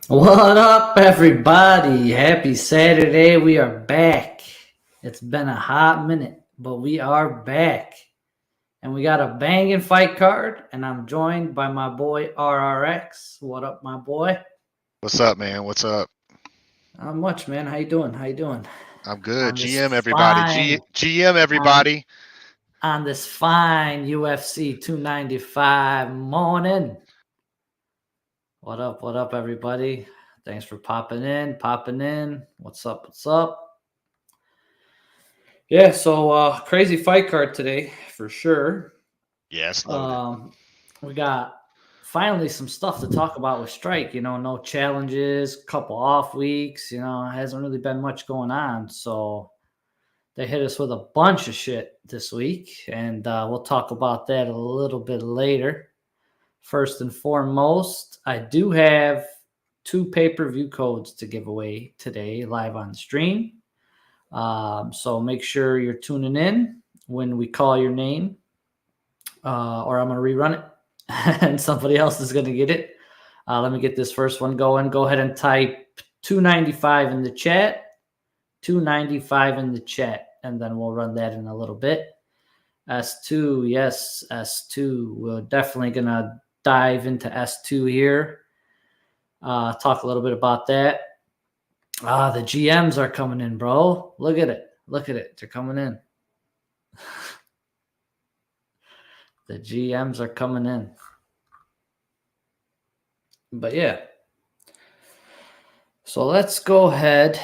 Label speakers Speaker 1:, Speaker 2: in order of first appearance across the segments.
Speaker 1: What up, everybody? Happy Saturday. We are back. It's been a hot minute, but we are back. And we got a banging fight card, and I'm joined by my boy RRX. What up, my boy?
Speaker 2: What's up, man? What's up?
Speaker 1: Not much, man. How you doing? How you doing?
Speaker 2: I'm good.
Speaker 1: On this
Speaker 2: GM everybody.
Speaker 1: fine
Speaker 2: GM
Speaker 1: on
Speaker 2: everybody.
Speaker 1: on this fine UFC 295 morning. What up, everybody? Thanks for popping in. What's up? What's up? Yeah, so crazy fight card today for sure.
Speaker 2: Yes, loaded.
Speaker 1: Um, we got finally some stuff to talk about with Strike. No challenges, couple off weeks. Hasn't really been much going on. So they hit us with a bunch of shit this week, and we'll talk about that a little bit later. First and foremost, I do have 2 pay-per-view codes to give away today live on stream. So make sure you're tuning in when we call your name, or I'm going to rerun it and somebody else is going to get it. Let me get this first one going. Go ahead and type 295 in the chat, 295 in the chat, and then we'll run that in a little bit. S2, yes, S2. We're definitely going to dive into S2 here. Talk a little bit about that. The GMs are coming in, bro. Look at it. They're coming in. The GMs are coming in. But yeah. So let's go ahead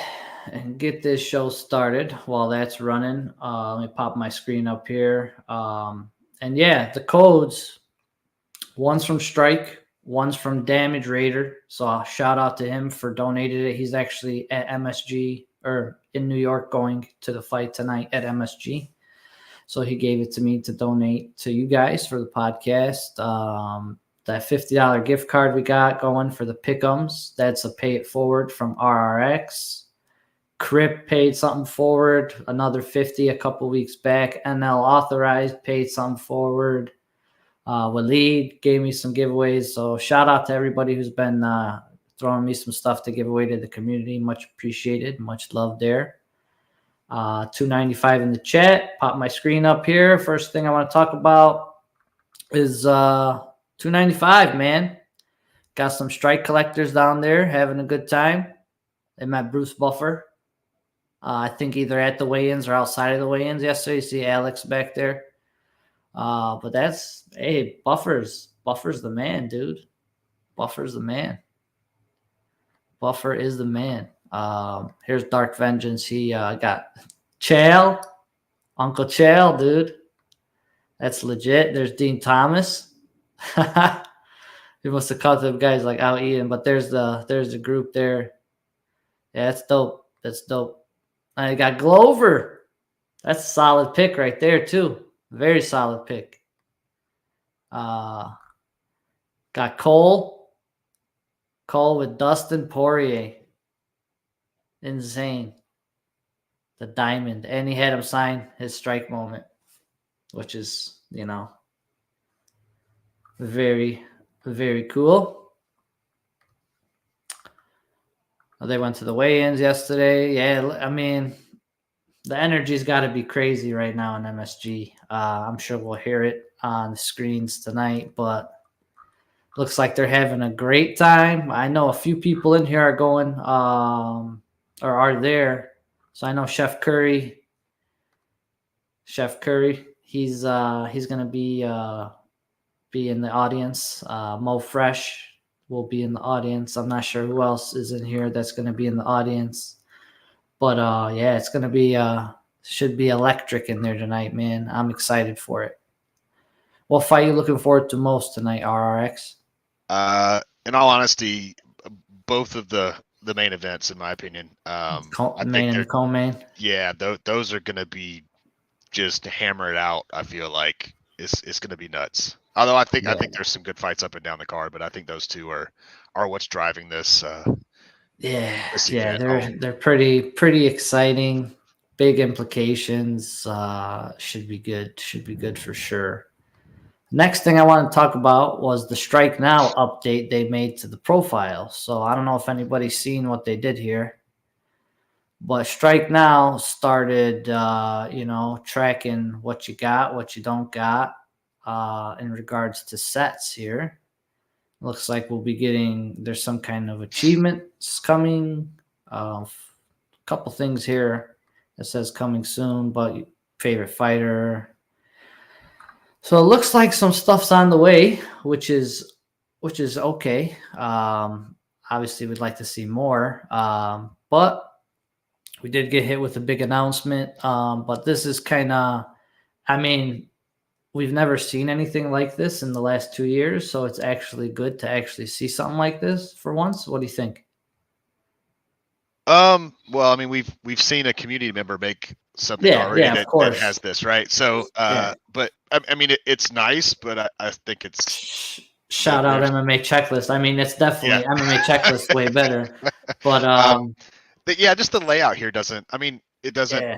Speaker 1: and get this show started while that's running. Let me pop my screen up here. And yeah, the codes. One's from Strike. One's from Damage Raider. So shout out to him for donating it. He's actually at MSG or in New York going to the fight tonight at MSG. So he gave it to me to donate to you guys for the podcast. That $50 gift card we got going for the pick'ems, that's a pay it forward from RRX. Crip paid something forward, another 50 a couple weeks back. NL Authorized paid something forward. Waleed gave me some giveaways. So shout out to everybody who's been throwing me some stuff to give away to the community. Much appreciated. Much love there. 295 in the chat. Pop my screen up here. First thing I want to talk about is 295, man. Got some Strike collectors down there having a good time. They met Bruce Buffer. I think either at the weigh-ins or outside of the weigh-ins yesterday. You see Alex back there. But Buffer's the man, dude. Buffer's the man. Buffer is the man. Here's Dark Vengeance. He got Chael, Uncle Chael, dude. That's legit. There's Dean Thomas. He must have caught them guys like out eating, but there's the group there. Yeah, that's dope. I got Glover. That's a solid pick right there too. Very solid pick. Got Cole with Dustin Poirier. Insane. The diamond. And he had him sign his Strike moment, which is, very, very cool. They went to the weigh-ins yesterday. Yeah, I mean, the energy's got to be crazy right now in MSG. I'm sure we'll hear it on the screens tonight, but looks like they're having a great time. I know a few people in here are going or are there. So I know Chef Curry, he's going to be in the audience. Mo Fresh will be in the audience. I'm not sure who else is in here that's going to be in the audience. But yeah, it's going to be should be electric in there tonight, man. I'm excited for it. What fight are you looking forward to most tonight, RRX?
Speaker 2: In all honesty, both of the main events, in my opinion.
Speaker 1: I think and co-main.
Speaker 2: Yeah, those are going to be just hammer it out. I feel like it's going to be nuts. Although I think there's some good fights up and down the card, but I think those two are what's driving this. This event.
Speaker 1: They're pretty exciting. Big implications. Should be good for sure. Next thing I want to talk about was the Strike Now update they made to the profile. So I don't know if anybody's seen what they did here, but Strike Now started, tracking what you got, what you don't got, in regards to sets here. Looks like we'll be getting, there's some kind of achievements coming. A couple things here that says coming soon, but favorite fighter. So it looks like some stuff's on the way, which is okay. Obviously, we'd like to see more, but we did get hit with a big announcement. But this is kind of, I mean, we've never seen anything like this in the last 2 years, so it's actually good to actually see something like this for once. What do you think?
Speaker 2: Well, I mean, we've seen a community member make something already
Speaker 1: Of
Speaker 2: that
Speaker 1: course.
Speaker 2: has this, right? So, but I mean, it's nice, but I think it's
Speaker 1: Shout out
Speaker 2: there's
Speaker 1: MMA checklist. I mean, it's
Speaker 2: yeah.
Speaker 1: definitely MMA checklist way better, but
Speaker 2: But yeah, just the layout here doesn't. I mean, it doesn't.
Speaker 1: yeah.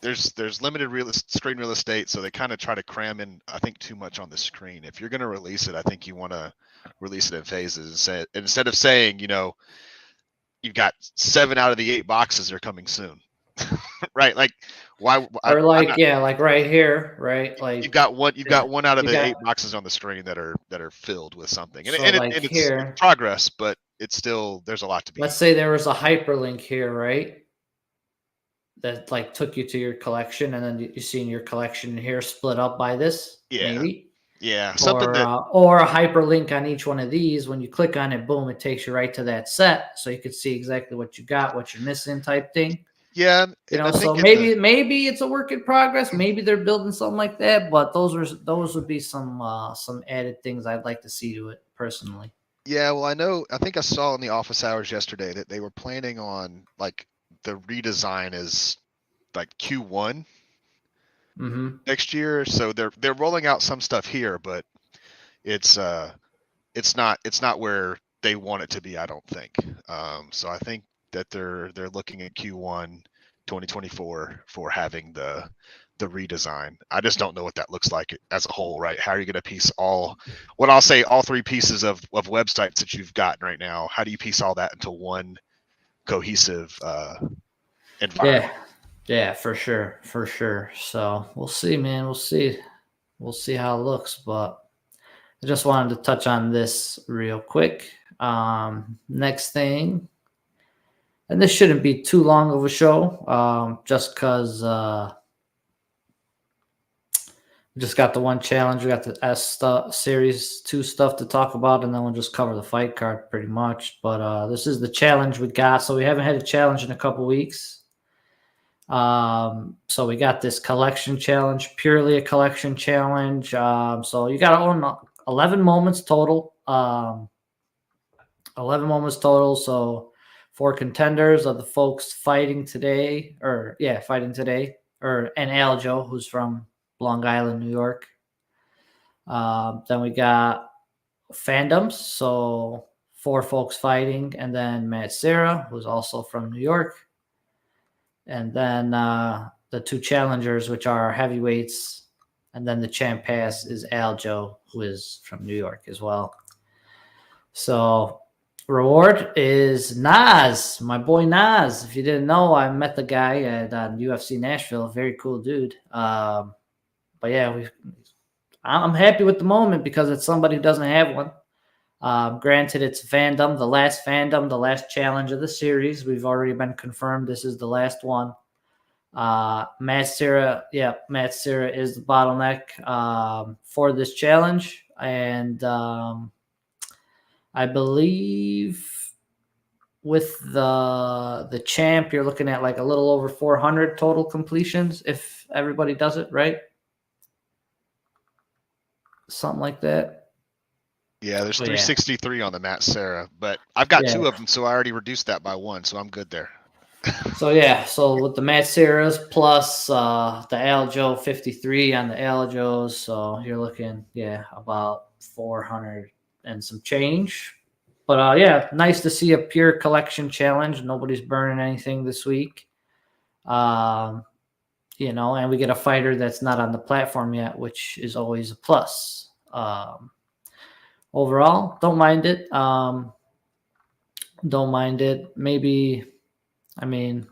Speaker 2: There's limited screen real estate, so they kind of try to cram in, I think, too much on the screen. If you're going to release it, I think you want to release it in phases. Instead of saying, you've got 7 out of the 8 boxes are coming soon, right? Like, why?
Speaker 1: Or like like right here, right? Like
Speaker 2: you've got one out of the 8 boxes on the screen that are filled with something, and
Speaker 1: so
Speaker 2: and, it,
Speaker 1: like
Speaker 2: and it's
Speaker 1: here,
Speaker 2: progress, but it's still there's a lot to
Speaker 1: let's
Speaker 2: be.
Speaker 1: say there was a hyperlink here, right? That like took you to your collection, and then you see in your collection here split up by this,
Speaker 2: Yeah,
Speaker 1: maybe.
Speaker 2: yeah, something that
Speaker 1: Or a hyperlink on each one of these. When you click on it, boom, it takes you right to that set, so you can see exactly what you got, what you're missing, type thing.
Speaker 2: yeah, and I
Speaker 1: So
Speaker 2: think
Speaker 1: maybe it's a work in progress. Maybe they're building something like that, but those would be some added things I'd like to see to it personally.
Speaker 2: Yeah, well, I think I saw in the office hours yesterday that they were planning on like the redesign is like Q1
Speaker 1: Mm-hmm.
Speaker 2: next year. So they're rolling out some stuff here, but it's it's not where they want it to be, I don't think. So I think that they're looking at Q1 2024 for having the redesign. I just don't know what that looks like as a whole, right? How are you going to piece all all 3 pieces of websites that you've gotten right now? How do you piece all that into one cohesive environment?
Speaker 1: Yeah, for sure, for sure. So we'll see, man. We'll see how it looks, but I just wanted to touch on this real quick. Next thing, and this shouldn't be too long of a show, just because we just got the one challenge. We got the Series 2 stuff to talk about, and then we'll just cover the fight card pretty much. But this is the challenge we got. So we haven't had a challenge in a couple weeks. So we got this collection challenge, purely a collection challenge. So you got to own 11 moments total. 11 moments total. So 4 contenders are the folks fighting today, and Aljo, who's from Long Island, New York. Then we got fandoms, so 4 folks fighting, and then Matt Serra, who's also from New York. And then the 2 challengers, which are heavyweights, and then the champ pass is Aljo, who is from New York as well. So reward is Nas, my boy Nas. If you didn't know, I met the guy at UFC Nashville. Very cool dude. But yeah, I'm happy with the moment because it's somebody who doesn't have one. Granted, it's fandom, the last challenge of the series. We've already been confirmed this is the last one. Matt Serra is the bottleneck for this challenge, and I believe with the champ, you're looking at like a little over 400 total completions if everybody does it right, something like that.
Speaker 2: Yeah, there's 363 on the Matt Serra, but I've got 2 of them, so I already reduced that by 1, so I'm good there.
Speaker 1: So with the Matt Serras plus the Aljo 53 on the Aljos, so you're looking about 400 and some change. But nice to see a pure collection challenge. Nobody's burning anything this week. and we get a fighter that's not on the platform yet, which is always a plus. Overall, don't mind it. Don't mind it. Maybe, I mean,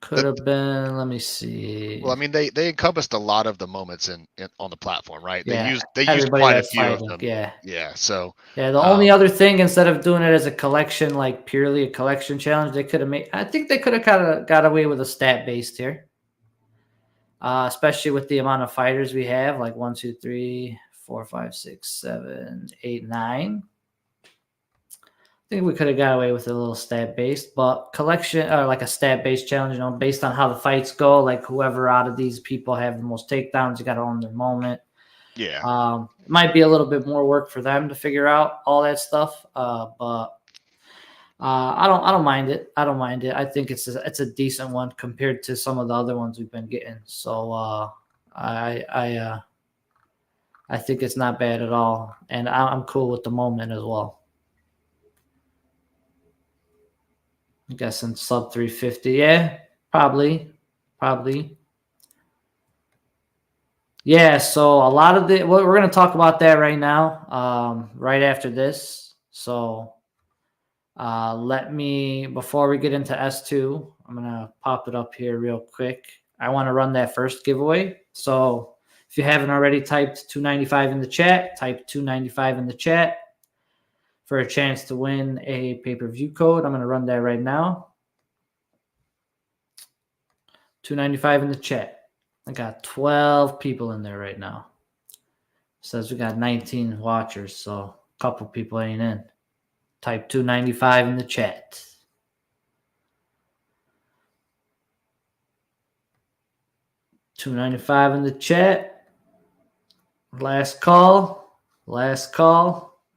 Speaker 1: could have been. Let me see.
Speaker 2: Well, I mean, they encompassed a lot of the moments on the platform, right? They
Speaker 1: Yeah,
Speaker 2: used
Speaker 1: everybody
Speaker 2: quite a
Speaker 1: that's
Speaker 2: few of
Speaker 1: fighting.
Speaker 2: them.
Speaker 1: Yeah.
Speaker 2: Yeah. So
Speaker 1: Yeah, the
Speaker 2: um,
Speaker 1: only other thing, instead of doing it as a collection, like purely a collection challenge, they could have made. I think they could have kind of got away with a stat based here, especially with the amount of fighters we have, like 1, 2, 3, 4, 5, 6, 7, 8, 9. I think we could have got away with a little stat based, but collection or like a stat based challenge, based on how the fights go, like whoever out of these people have the most takedowns, you got to own their moment.
Speaker 2: yeah.
Speaker 1: It might be a little bit more work for them to figure out all that stuff, but I don't mind it. I don't mind it. I think it's a decent one compared to some of the other ones we've been getting. So I think it's not bad at all, and I'm cool with the moment as well. I'm guessing sub 350. Yeah, probably. Yeah, so a lot of we're going to talk about that right now, right after this. So before we get into S2, I'm going to pop it up here real quick. I want to run that first giveaway. So if you haven't already typed 295 in the chat, type 295 in the chat for a chance to win a pay-per-view code. I'm going to run that right now. 295 in the chat. I got 12 people in there right now. Says we got 19 watchers, so a couple people ain't in. Type 295 in the chat. $2.95 in the chat. Last call.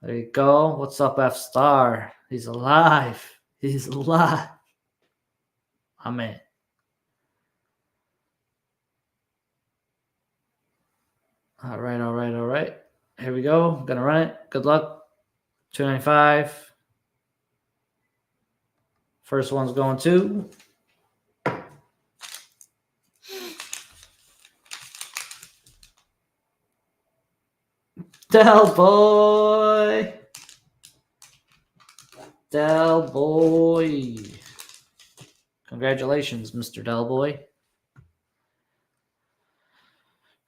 Speaker 1: There you go. What's up, F Star? He's alive. My man. All right. Here we go. I'm gonna run it. Good luck. 295. First one's going to Del Boy. Congratulations, Mr. Del Boy.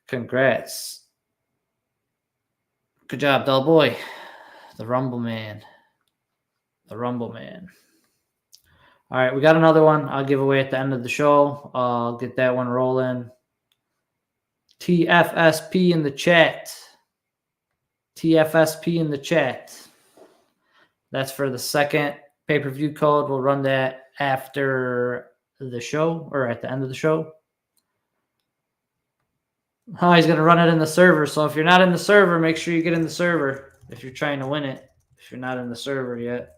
Speaker 1: Congrats. Good job, Del Boy. The Rumble Man. All right, we got another one I'll give away at the end of the show. I'll get that one rolling. TFSP in the chat. That's for the second pay-per-view code. We'll run that after the show or at the end of the show. Oh, he's going to run it in the server. So if you're not in the server, make sure you get in the server if you're trying to win it. If you're not in the server yet.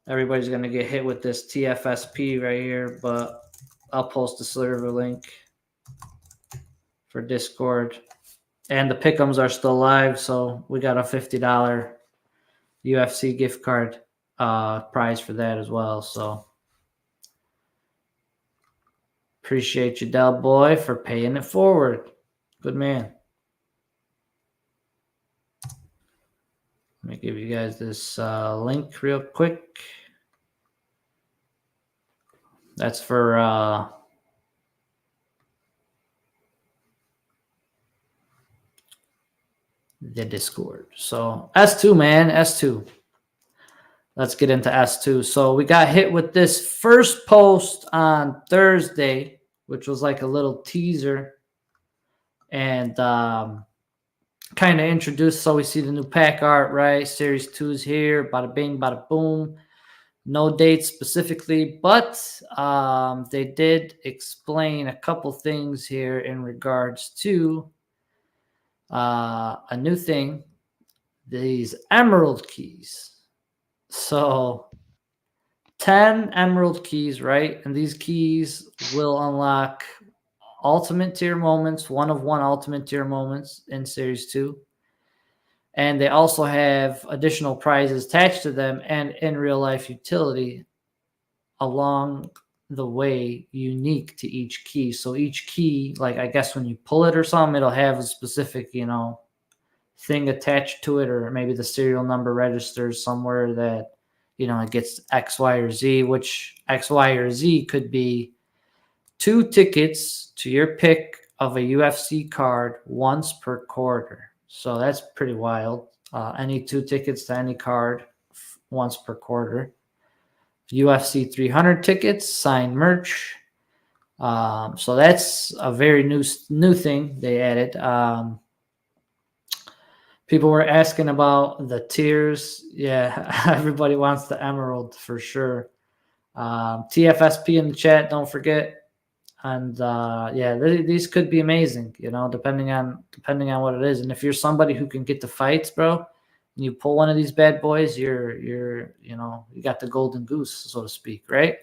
Speaker 1: Everybody's going to get hit with this TFSP right here, but I'll post the server link for Discord. And the pick'ems are still live, so we got a $50 UFC gift card prize for that as well. So appreciate you, Del Boy, for paying it forward. Good man. Let me give you guys this link real quick. That's for the Discord. So S2, man, S2. Let's get into S2. So we got hit with this first post on Thursday, which was like a little teaser and kind of introduced. So we see the new pack art, right? Series 2's here. Bada bing, bada boom. No dates specifically, but they did explain a couple things here in regards to a new thing, these emerald keys. So 10 emerald keys, right? And these keys will unlock ultimate tier moments, one of one ultimate tier moments in Series 2. And they also have additional prizes attached to them and in real life utility along the way unique to each key. So each key, like I guess when you pull it or something, it'll have a specific, thing attached to it, or maybe the serial number registers somewhere that, it gets X, Y, or Z, which X, Y, or Z could be 2 tickets to your pick of a UFC card once per quarter. So that's pretty wild. Any 2 tickets to any card once per quarter. UFC 300 tickets, signed merch. So that's a very new thing they added. People were asking about the tiers. Yeah, everybody wants the emerald for sure. TFSP in the chat, don't forget. And yeah, these could be amazing, depending on what it is. And if you're somebody who can get the fights, bro, and you pull one of these bad boys, you're you got the golden goose, so to speak, right?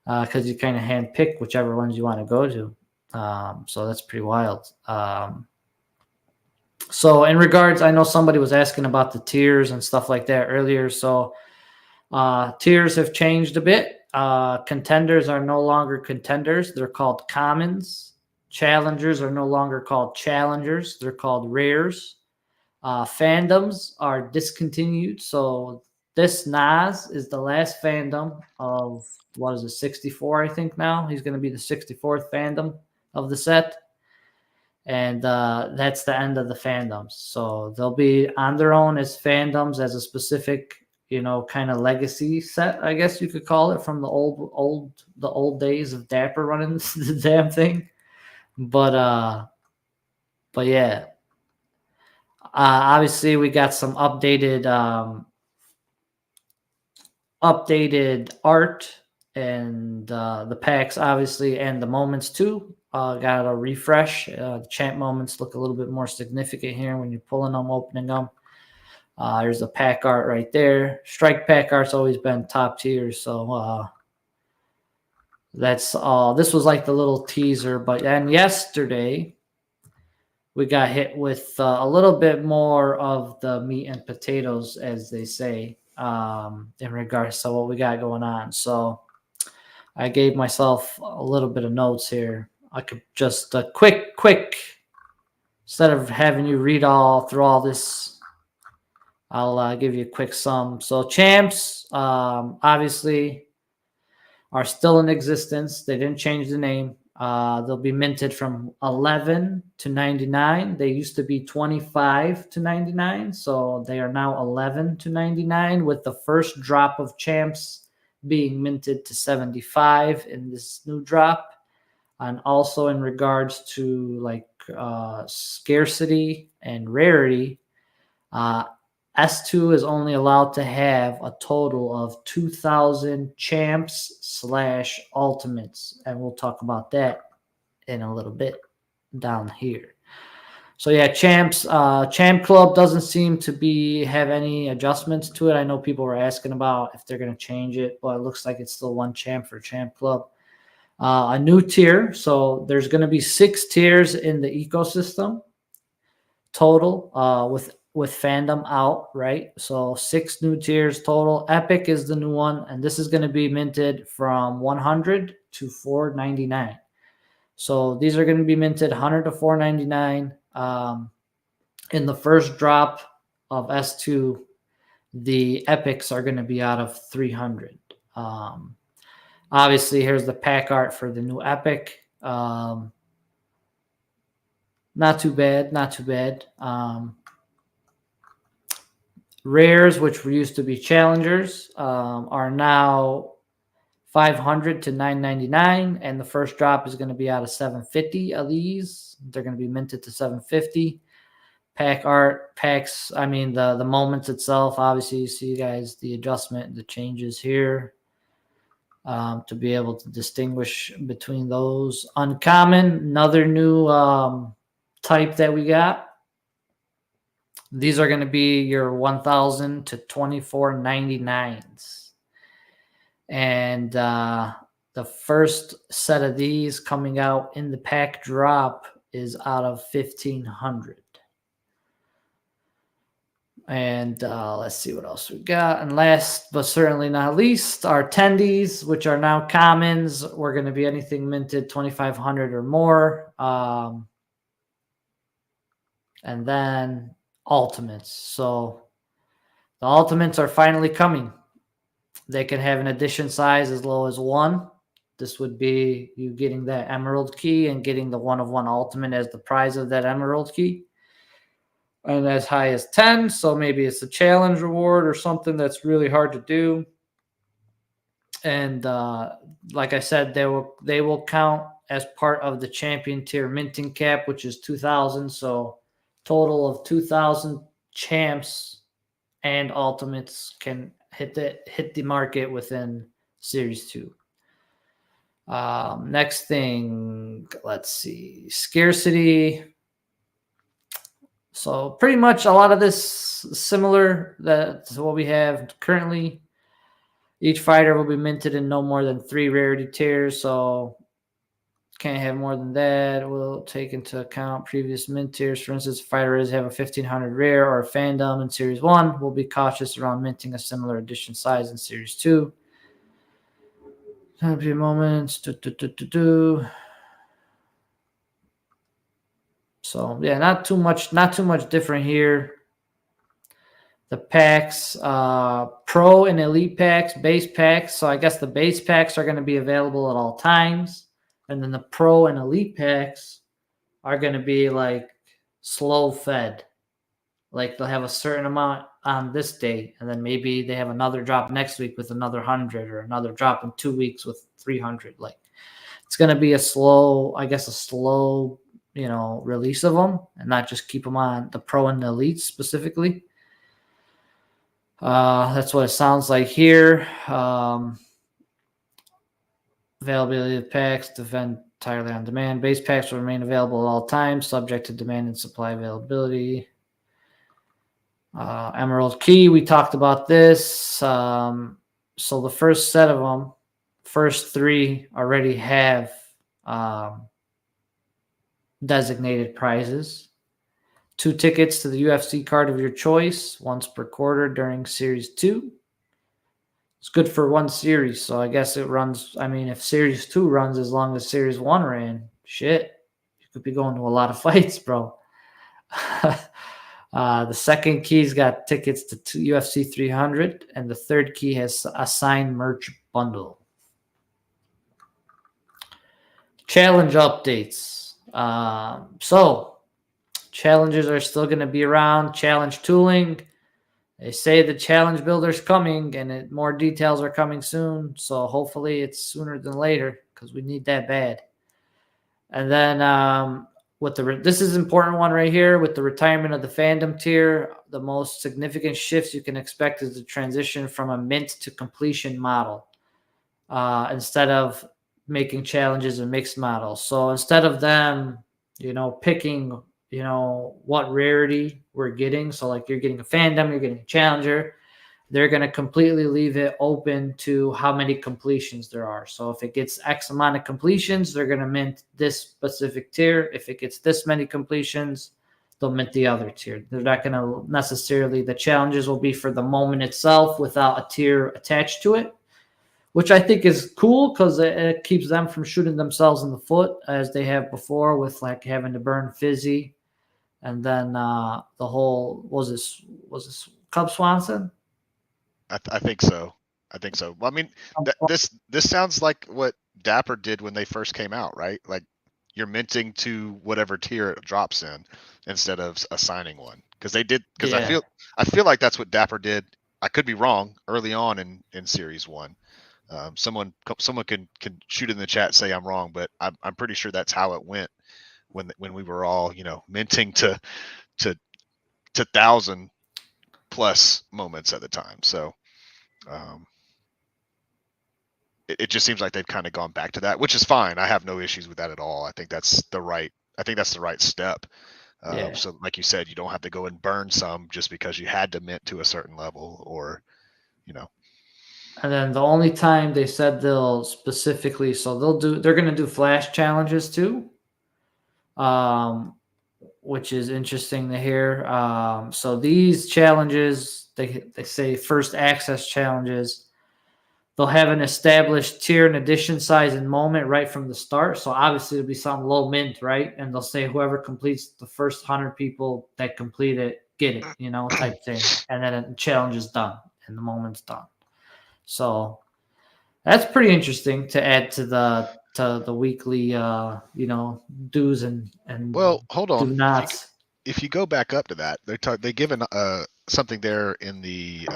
Speaker 1: Because you kind of hand pick whichever ones you want to go to. So that's pretty wild. So in regards, I know somebody was asking about the tiers and stuff like that earlier. So tiers have changed a bit. Contenders are no longer contenders. They're called commons. Challengers are no longer called challengers. They're called rares. Fandoms are discontinued. So this Nas is the last fandom of, 64, I think now. He's going to be the 64th fandom of the set. And that's the end of the fandoms. So they'll be on their own as fandoms, as a specific, kind of legacy set, I guess you could call it, from the old days of Dapper running the damn thing. But yeah, obviously we got some updated art and the packs, obviously, and the moments too. Got a refresh. The champ moments look a little bit more significant here when you're pulling them, opening them. There's the pack art right there. Strike pack art's always been top tier, so that's all. This was like the little teaser, and yesterday we got hit with a little bit more of the meat and potatoes, as they say, in regards to what we got going on. So I gave myself a little bit of notes here. I could just quick, instead of having you read through all this, I'll give you a quick sum. So champs, obviously, are still in existence. They didn't change the name. They'll be minted from 11 to 99. They used to be 25 to 99. So they are now 11 to 99, with the first drop of champs being minted to 75 in this new drop. And also in regards to like scarcity and rarity, S2 is only allowed to have a total of 2,000 champs / ultimates. And we'll talk about that in a little bit down here. So yeah, champs, champ club doesn't seem to have any adjustments to it. I know people were asking about if they're going to change it, but it looks like it's still one champ for champ club. A new tier. So there's going to be 6 tiers in the ecosystem total, with fandom out, right? So 6 new tiers total. Epic is the new one, and this is going to be minted from 100 to 499. So these are going to be minted 100 to 499. In the first drop of S2, the epics are going to be out of 300. Obviously, here's the pack art for the new epic. Not too bad. Rares, which used to be challengers, are now 500 to 999, and the first drop is going to be out of 750 of these. They're going to be minted to 750. Pack art, packs, I mean the moments itself, obviously you see guys the adjustment, the changes here, to be able to distinguish between those. Uncommon, another new type that we got. These are going to be your 1,000 to 2499s. And the first set of these coming out in the pack drop is out of 1,500. And let's see what else we got. And last but certainly not least, our attendees, which are now commons. We're going to be anything minted 2,500 or more. And then ultimates. So the ultimates are finally coming. They can have an edition size as low as 1. This would be you getting that emerald key and getting the 1/1 ultimate as the prize of that emerald key. And as high as 10. So maybe it's a challenge reward or something that's really hard to do. And like I said, they will count as part of the champion tier minting cap, which is 2,000. So total of 2,000 champs and ultimates can hit the market within Series 2. Next thing, let's see, scarcity. So pretty much a lot of this similar to what we have currently. Each fighter will be minted in no more than 3 rarity tiers, so can't have more than that. We'll take into account previous mint tiers. For instance, if fighters have a 1,500 rare or a fandom in Series 1, we'll be cautious around minting a similar edition size in Series 2. Happy moments. So yeah, not too much different here. The packs, pro and elite packs, base packs. So I guess the base packs are going to be available at all times. And then the pro and elite packs are going to be like slow fed. Like they'll have a certain amount on this date, and then maybe they have another drop next week with another 100, or another drop in 2 weeks with 300. Like it's going to be a slow, release of them, and not just keep them on the pro and the elite specifically. That's what it sounds like here. Availability of packs depend entirely on demand. Base packs will remain available at all times, subject to demand and supply availability. Emerald Key, we talked about this. So the first set of them, first 3 already have designated prizes. 2 tickets to the UFC card of your choice, once per quarter during Series 2. It's good for 1 series, so I guess it runs. I mean, if Series 2 runs as long as Series 1 ran, shit, you could be going to a lot of fights, bro. The second key's got tickets to UFC 300, and the third key has a signed merch bundle. Challenge updates. So challenges are still going to be around. Challenge tooling. They say the challenge builder's coming, and more details are coming soon. So hopefully it's sooner than later, because we need that bad. And then this is an important one right here, with the retirement of the fandom tier. The most significant shifts you can expect is the transition from a mint to completion model, instead of making challenges a mixed model. So instead of them, picking, what rarity we're getting. So like you're getting a fandom, you're getting a challenger. They're going to completely leave it open to how many completions there are. So if it gets X amount of completions, they're going to mint this specific tier. If it gets this many completions, they'll mint the other tier. They're not going to necessarily, the challenges will be for the moment itself without a tier attached to it, which I think is cool, because it keeps them from shooting themselves in the foot as they have before, with like having to burn Fizzy. And then the whole, was this Cub Swanson?
Speaker 2: I think so. I think so. Well, I mean, this sounds like what Dapper did when they first came out, right? Like you're minting to whatever tier it drops in instead of assigning one, because they did. Because
Speaker 1: Yeah.
Speaker 2: I feel like that's what Dapper did. I could be wrong. Early on in Series 1, someone can shoot in the chat, say I'm wrong, but I'm pretty sure that's how it went when we were all minting to 1,000 plus moments at the time. So it just seems like they've kind of gone back to that, which is fine. I have no issues with that at all. I think that's the right step.
Speaker 1: Yeah.
Speaker 2: So like you said, you don't have to go and burn some just because you had to mint to a certain level, or
Speaker 1: And then the only time they said they'll specifically, so they're going to do flash challenges too. which is interesting to hear. So these challenges, they say first access challenges, they'll have an established tier and edition size and moment right from the start. So obviously it'll be some low mint, right? And they'll say whoever completes the first 100 people that complete it, get it, type thing. And then the challenge is done and the moment's done. So that's pretty interesting to add to the weekly, do's and
Speaker 2: Well, hold
Speaker 1: do
Speaker 2: on.
Speaker 1: nots.
Speaker 2: If you go back up to that, they given something there in the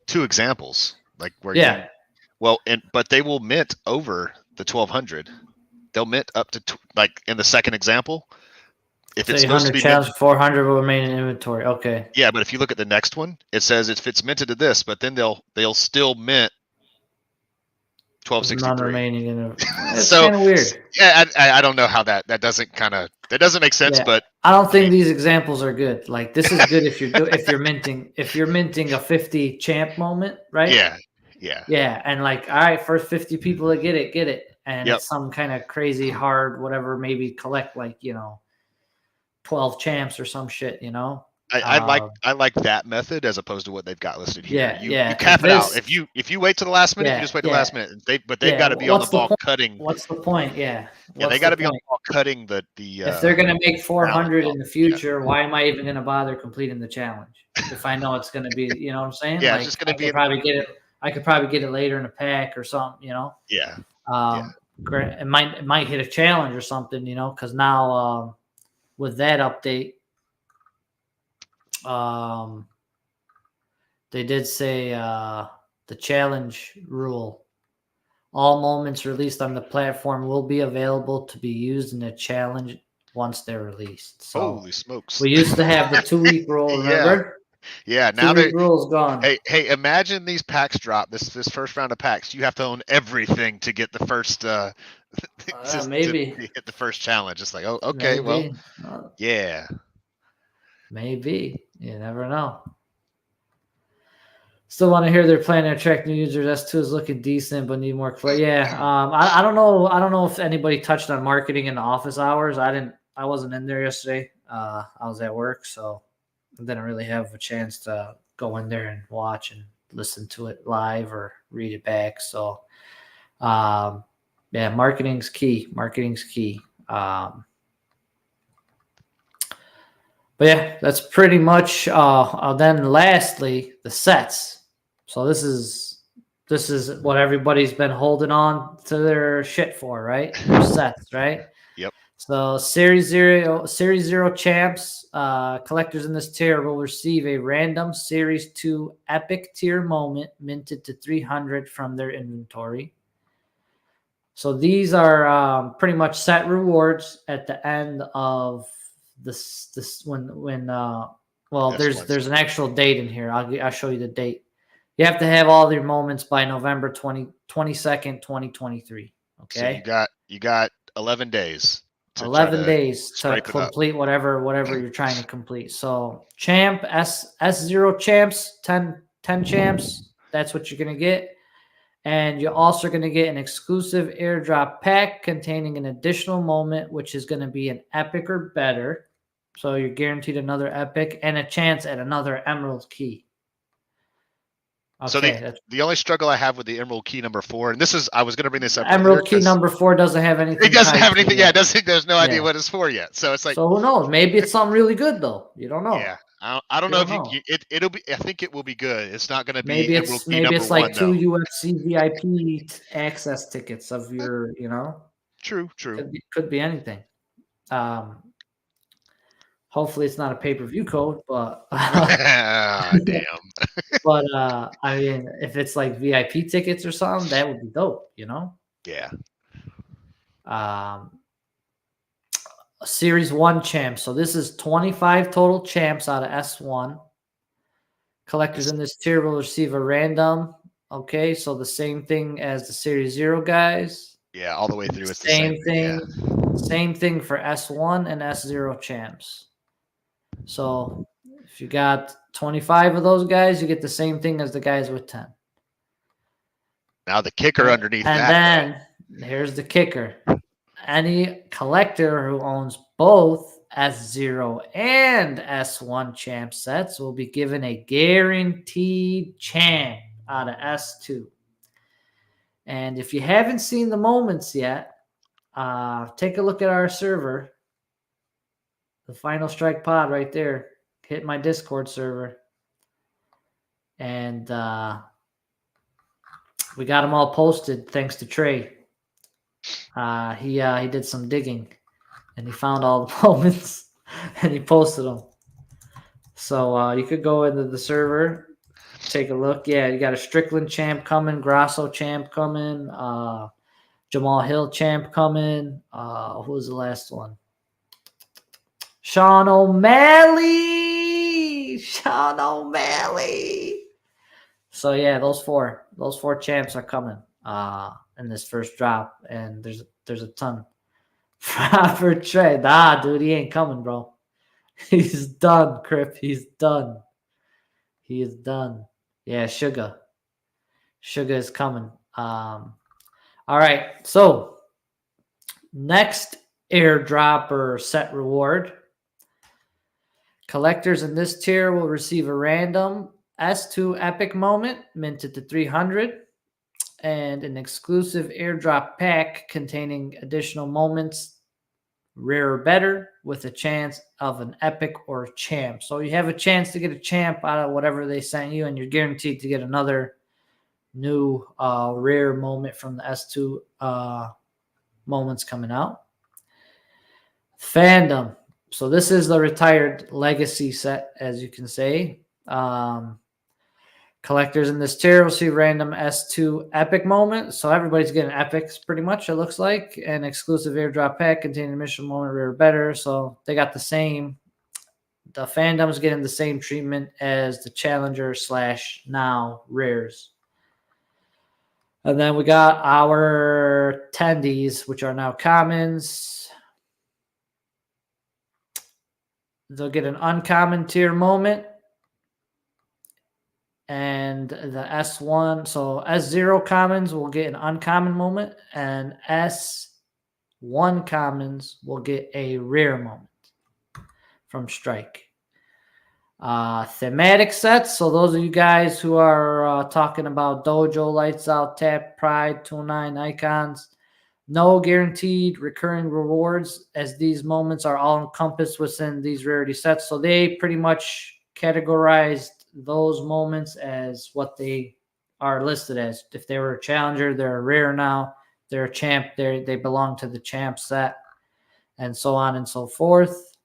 Speaker 2: two examples, like where
Speaker 1: Yeah.
Speaker 2: but they will mint over the 1200. They'll mint up to like in the second example. If it's supposed to be
Speaker 1: challenge,
Speaker 2: minted,
Speaker 1: 400 will remain in inventory. Okay.
Speaker 2: yeah, but if you look at the next one, it says if it's minted to this, but then they'll still mint 1263.
Speaker 1: None remaining in it. It's
Speaker 2: So
Speaker 1: kind of weird.
Speaker 2: yeah, I don't know how that doesn't make sense,
Speaker 1: Yeah.
Speaker 2: but
Speaker 1: I don't
Speaker 2: I
Speaker 1: think
Speaker 2: mean,
Speaker 1: these examples are good. Like this is good if you're minting a 50 champ moment, right?
Speaker 2: yeah, yeah,
Speaker 1: Yeah, and like, all right, first 50 people that get it, and
Speaker 2: yep.
Speaker 1: it's some kind of crazy hard whatever. Maybe collect like 12 champs or some shit.
Speaker 2: I like that method as opposed to what they've got listed here.
Speaker 1: Yeah,
Speaker 2: You
Speaker 1: yeah, because
Speaker 2: cap it out.
Speaker 1: this,
Speaker 2: If you wait to the last minute, you
Speaker 1: yeah,
Speaker 2: just wait to the
Speaker 1: yeah,
Speaker 2: last minute. They've
Speaker 1: yeah.
Speaker 2: got to be on the
Speaker 1: What's the
Speaker 2: ball
Speaker 1: point?
Speaker 2: cutting.
Speaker 1: What's the point? Yeah,
Speaker 2: Yeah, they
Speaker 1: what's
Speaker 2: got
Speaker 1: the
Speaker 2: to be on
Speaker 1: point?
Speaker 2: the ball cutting the
Speaker 1: If they're gonna make
Speaker 2: balance
Speaker 1: 400
Speaker 2: off.
Speaker 1: in the
Speaker 2: Yeah.
Speaker 1: future, why am I even gonna bother completing the challenge if I know it's gonna be? You know what I'm saying?
Speaker 2: Yeah, it's
Speaker 1: Like
Speaker 2: just gonna
Speaker 1: I
Speaker 2: be
Speaker 1: could probably get it. I could probably get it later in a pack or something.
Speaker 2: yeah.
Speaker 1: Um, it might hit a challenge or something. Because now with that update, um, they did say the challenge rule. All moments released on the platform will be available to be used in the challenge once they're released. So
Speaker 2: Holy smokes.
Speaker 1: we used to have the 2-week rule, remember?
Speaker 2: Yeah. Now
Speaker 1: 2-week rule's gone.
Speaker 2: Hey, imagine these packs drop this first round of packs. You have to own everything to get the first
Speaker 1: Maybe.
Speaker 2: to hit the first challenge. It's like, oh, okay, well,
Speaker 1: Maybe.
Speaker 2: yeah.
Speaker 1: Maybe. You never know. Still want to hear they're planning to attract new users. S2 is looking decent, but need more clarity. Yeah. I don't know. I don't know if anybody touched on marketing in the office hours. I wasn't in there yesterday. I was at work, so I didn't really have a chance to go in there and watch and listen to it live or read it back. So, yeah, marketing's key. Marketing's key. But yeah, that's pretty much. Then lastly, the sets. So this is what everybody's been holding on to their shit for, right? Their sets, right?
Speaker 2: Yep.
Speaker 1: So Series Zero champs, collectors in this tier will receive a random Series 2 epic tier moment minted to 300 from their inventory. So these are pretty much set rewards at the end of this when well, there's an actual date in here. I'll show you the date. You have to have all your moments by November 22nd, 2023. Okay.
Speaker 2: So you got 11 days to
Speaker 1: 11 days to
Speaker 2: scrape it up.
Speaker 1: complete whatever you're trying to complete. So champ S0 champs, 10 champs, that's what you're going to get. And you're also going to get an exclusive airdrop pack containing an additional moment, which is going to be an epic or better. So you're guaranteed another epic and a chance at another emerald key.
Speaker 2: Okay, so the only struggle I have with the Emerald Key number 4, and I was going to bring this up.
Speaker 1: Emerald Key number 4 doesn't have anything.
Speaker 2: It doesn't have anything. Yeah, there's no idea what it's for yet. So it's like.
Speaker 1: So who knows? Maybe it's something really good though. You don't know.
Speaker 2: Yeah, I don't know if it'll be. I think it will be good. It's not going to be
Speaker 1: maybe
Speaker 2: Emerald Key
Speaker 1: maybe it's
Speaker 2: number
Speaker 1: like 2 UFC VIP access tickets of your.
Speaker 2: True.
Speaker 1: Could be anything. Hopefully it's not a pay-per-view code, but
Speaker 2: damn.
Speaker 1: But I mean, if it's like VIP tickets or something, that would be dope,
Speaker 2: Yeah.
Speaker 1: A Series 1 champs. So this is 25 total champs out of S1. Collectors in this tier will receive a random. Okay, so the same thing as the Series 0 guys.
Speaker 2: Yeah, all the way through. It's
Speaker 1: same
Speaker 2: the same thing.
Speaker 1: Yeah. Same thing for S1 and S0 champs. So if you got 25 of those guys, you get the same thing as the guys with 10.
Speaker 2: Now the kicker underneath
Speaker 1: that. And then here's the kicker. Any collector who owns both S0 and S1 champ sets will be given a guaranteed champ out of S2. And if you haven't seen the moments yet, take a look at our server. The Final Strike pod right there. Hit my Discord server. And we got them all posted thanks to Trey. He did some digging and he found all the moments and he posted them. So you could go into the server, take a look. Yeah, you got a Strickland champ coming, Grasso champ coming, Jamal Hill champ coming. Who was the last one? Sean O'Malley. So yeah, those four champs are coming in this first drop, and there's a ton. For Trey, dude, he ain't coming, bro. He's done, Crip. He's done. He is done. Yeah, Sugar is coming. All right, so next airdrop or set reward. Collectors in this tier will receive a random S2 Epic moment minted to 300 and an exclusive airdrop pack containing additional moments, rare or better, with a chance of an epic or a champ. So you have a chance to get a champ out of whatever they sent you, and you're guaranteed to get another new rare moment from the S2 moments coming out. Fandom. So this is the retired legacy set, as you can say. Collectors in this tier will see random S2 epic moment. So everybody's getting epics pretty much, it looks like. An exclusive airdrop pack containing mission moment, rare or better. So they got the same. The fandom's getting the same treatment as the challenger / now rares. And then we got our attendees, which are now commons. They'll get an uncommon tier moment. And the S1, so S0 commons will get an uncommon moment, and S1 commons will get a rare moment from Strike. Thematic sets, so those of you guys who are talking about Dojo, Lights Out, Tap, Pride, 2-9, Icons, no guaranteed recurring rewards, as these moments are all encompassed within these rarity sets. So they pretty much categorized those moments as what they are listed as. If they were a challenger, they're a rare now. They're a champ, they belong to the champ set, and so on and so forth.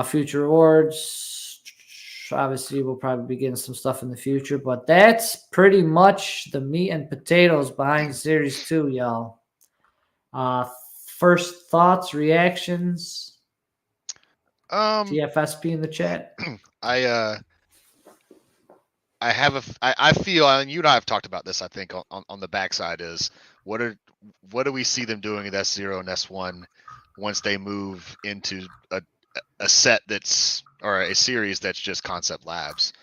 Speaker 1: Future rewards, obviously we'll probably be getting some stuff in the future, but that's pretty much the meat and potatoes behind Series 2, y'all. First thoughts, reactions. TFSP in the chat.
Speaker 2: I feel, and you and I have talked about this, I think, on the backside, is what do we see them doing at S0 and S1 once they move into a set that's, or a series that's just Concept Labs?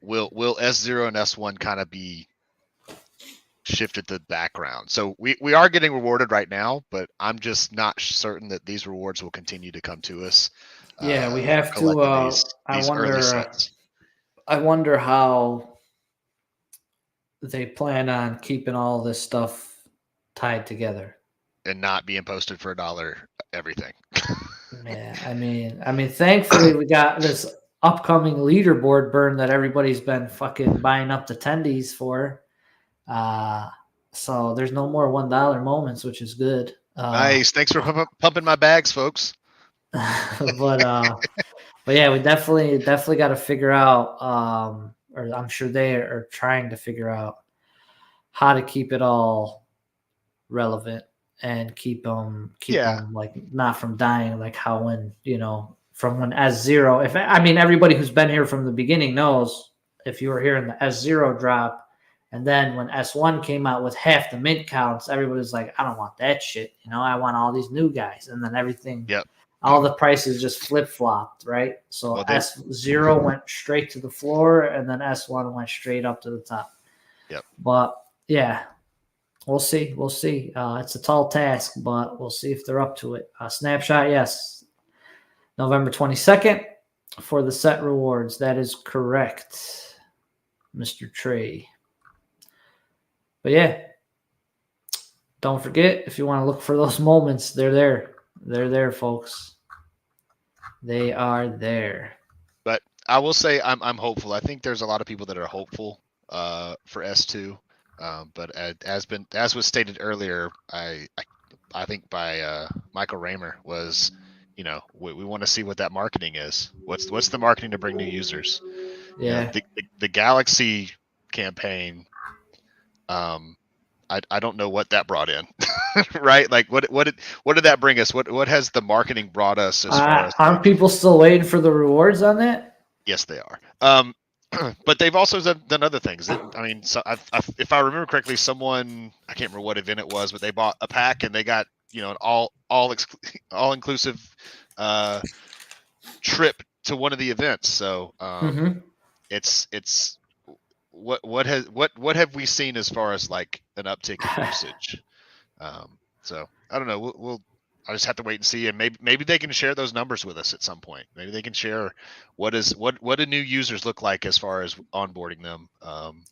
Speaker 2: Will S0 and S1 kind of be shifted to the background? So we are getting rewarded right now, but I'm just not certain that these rewards will continue to come to us.
Speaker 1: Yeah, we have to.
Speaker 2: These early sets.
Speaker 1: I wonder how they plan on keeping all this stuff tied together
Speaker 2: and not being posted for $1 everything.
Speaker 1: Yeah, I mean, thankfully we got this upcoming leaderboard burn that everybody's been fucking buying up the tendies for. So there's no more $1 moments, which is good.
Speaker 2: Nice. Thanks for pumping my bags, folks.
Speaker 1: but yeah, we definitely got to figure out, or I'm sure they are trying to figure out how to keep it all relevant and keep them like not from dying, like how when, from when S0, everybody who's been here from the beginning knows, if you were here in the S0 drop, and then when S1 came out with half the mint counts, everybody's like, I don't want that shit. I want all these new guys. And then everything, all the prices just flip-flopped, right? So S0 went straight to the floor, and then S1 went straight up to the top.
Speaker 2: Yep.
Speaker 1: But yeah, we'll see. It's a tall task, but we'll see if they're up to it. Snapshot, yes. November 22nd for the set rewards. That is correct, Mr. Trey. But yeah, don't forget, if you want to look for those moments, they're there. They're there, folks. They are there.
Speaker 2: But I will say I'm hopeful. I think there's a lot of people that are hopeful for S2. But as was stated earlier, I think by Michael Raymer was, we want to see what that marketing is. What's the marketing to bring new users?
Speaker 1: Yeah.
Speaker 2: The Galaxy campaign. I don't know what that brought in, right? Like what did that bring us? What has the marketing brought us as far as
Speaker 1: aren't people still waiting for the rewards on that?
Speaker 2: Yes, they are. But they've also done other things. So if I remember correctly, someone, I can't remember what event it was, but they bought a pack and they got an all inclusive trip to one of the events. So it's what have we seen as far as like an uptick in usage? So I don't know. I just have to wait and see, and maybe they can share those numbers with us at some point. Maybe they can share what do new users look like as far as onboarding them.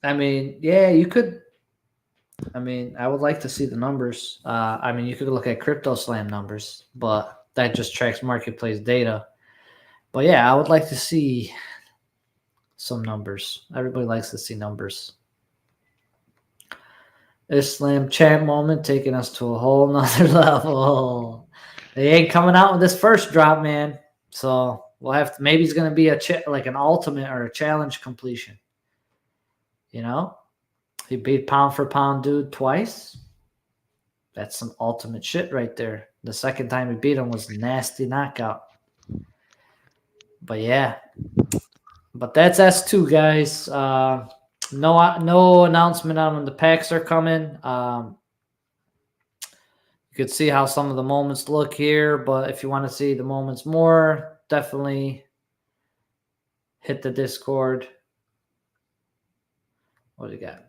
Speaker 1: I mean, yeah, you could. I mean, I would like to see the numbers. I mean, you could look at Crypto Slam numbers, but that just tracks marketplace data. But yeah, I would like to see some numbers. Everybody likes to see numbers. Islam champ moment taking us to a whole nother level. They ain't coming out with this first drop, man. So we'll have to. Maybe it's gonna be like an ultimate or a challenge completion. He beat pound for pound dude twice. That's some ultimate shit right there. The second time he beat him was nasty knockout. But yeah, but that's S2, guys. No announcement on when the packs are coming. You could see how some of the moments look here, but if you want to see the moments more, definitely hit the Discord. What do you got?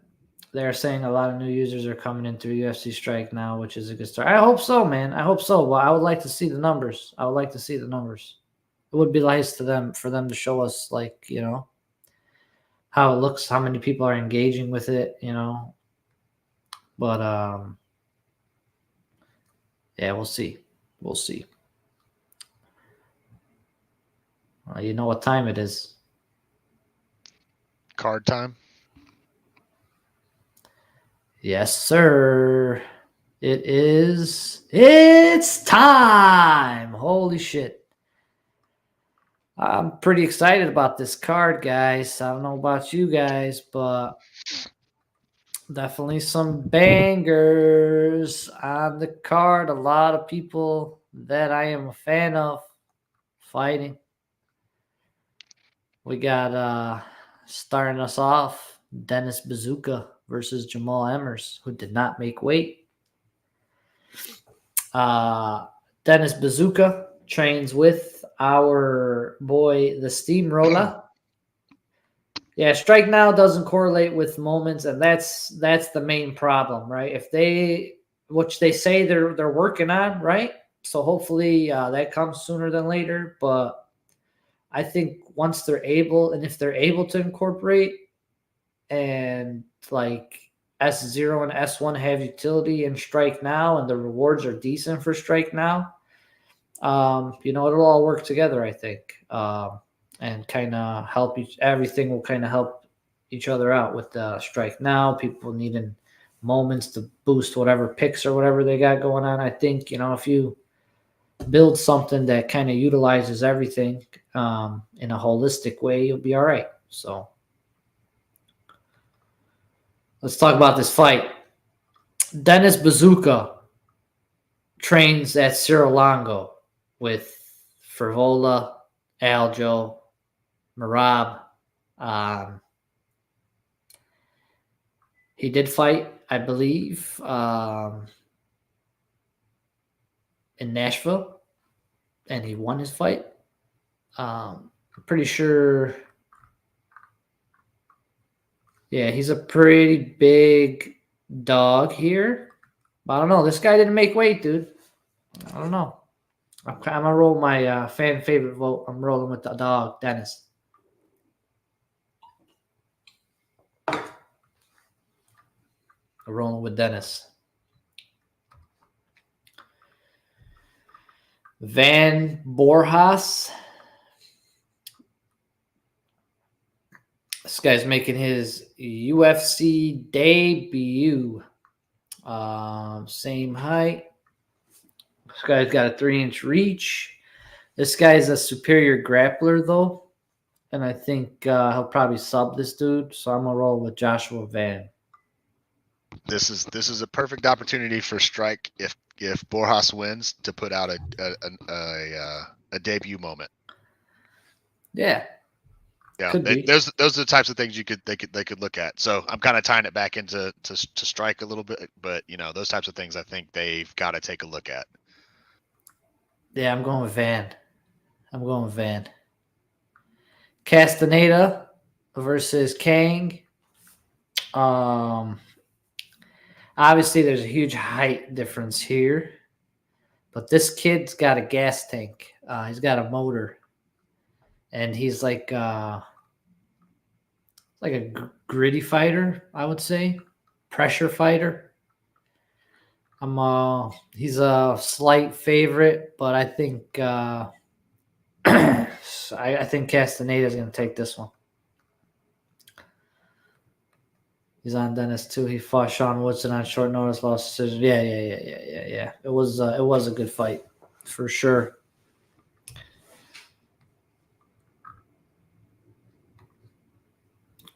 Speaker 1: They're saying a lot of new users are coming in through UFC Strike now, which is a good start. I hope so, man. I hope so. Well, I would like to see the numbers. It would be nice for them to show us, like, how it looks, how many people are engaging with it, But yeah, we'll see. You know what time it is?
Speaker 2: Card time.
Speaker 1: Yes, sir. It is. It's time. Holy shit. I'm pretty excited about this card, guys. I don't know about you guys, but definitely some bangers on the card. A lot of people that I am a fan of fighting. We got starting us off, Dennis Bazooka versus Jamal Emmers, who did not make weight. Dennis Bazooka trains with our boy, the Steamroller. Yeah, Strike Now doesn't correlate with moments, and that's the main problem, right? Which they say they're working on, right? So hopefully that comes sooner than later. But I think once they're able, and if they're able to incorporate, and like S0 and S1 have utility in Strike Now, and the rewards are decent for Strike Now, it'll all work together, I think, and kind of help everything will kind of help each other out with Strike Now. People needing moments to boost whatever picks or whatever they got going on. I think, if you build something that kind of utilizes everything in a holistic way, you'll be all right. So let's talk about this fight. Dennis Bazooka trains at Cirolongo with Fervola, Aljo, Marab. He did fight, I believe, in Nashville, and he won his fight. I'm pretty sure. Yeah, he's a pretty big dog here. But I don't know. This guy didn't make weight, dude. I don't know. I'm gonna roll my fan favorite vote. I'm rolling with the dog, Dennis. I'm rolling with Dennis. Van Borjas. This guy's making his UFC debut. Same height. This guy's got a 3-inch reach. This guy's a superior grappler, though. And I think he'll probably sub this dude. So I'm going to roll with Joshua Van.
Speaker 2: This is a perfect opportunity for Strike if Borjas wins to put out a debut moment.
Speaker 1: Yeah.
Speaker 2: Yeah, those are the types of things they could look at. So I'm kind of tying it back into Strike a little bit, but those types of things I think they've got to take a look at.
Speaker 1: Yeah, I'm going with Van. Castaneda versus Kang. Obviously, there's a huge height difference here, but this kid's got a gas tank. He's got a motor, and he's like a gritty fighter, I would say, pressure fighter. He's a slight favorite, but I think I think Castaneda is going to take this one. He's on Dennis too. He fought Sean Woodson on short notice, lost decision. Yeah. It was a good fight for sure.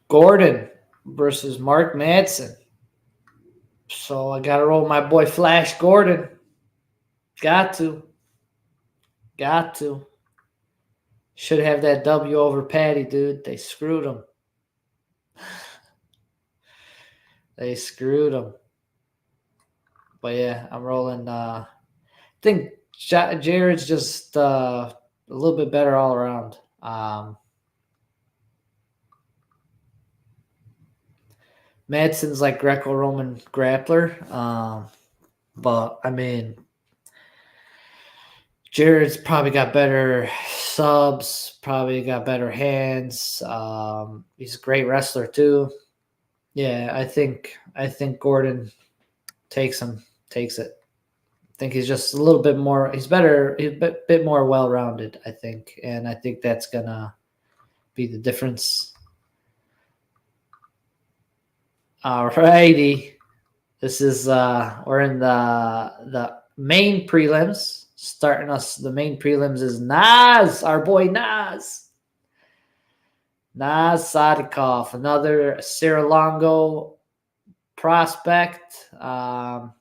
Speaker 1: Gordon versus Mark Madsen. So I got to roll my boy Flash Gordon. Got to. Should have that W over Patty, dude. They screwed him. But yeah, I'm rolling. I think Jared's just a little bit better all around. Madsen's like Greco-Roman grappler. But I mean, Jared's probably got better subs, probably got better hands. He's a great wrestler too. Yeah, I think Gordon takes it. I think he's just a little bit more. He's better. He's a bit more well-rounded, I think, and I think that's gonna be the difference. All righty, this is we're in the main prelims. Starting us, the main prelims is Naz, our boy Naz Sadikov, another Serra-Longo prospect. 9-1,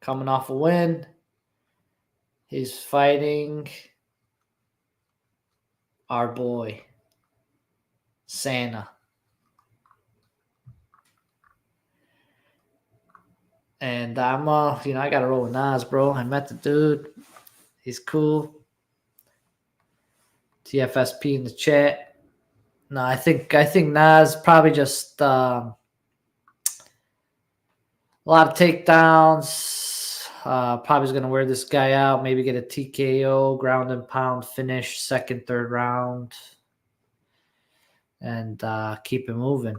Speaker 1: coming off a win. He's fighting our boy Santa. And I'm I gotta roll with Nas, bro. I met the dude. He's cool. TFSP in the chat. No, I think Nas probably just a lot of takedowns. Probably is gonna wear this guy out. Maybe get a TKO, ground and pound finish, second, third round, and keep it moving.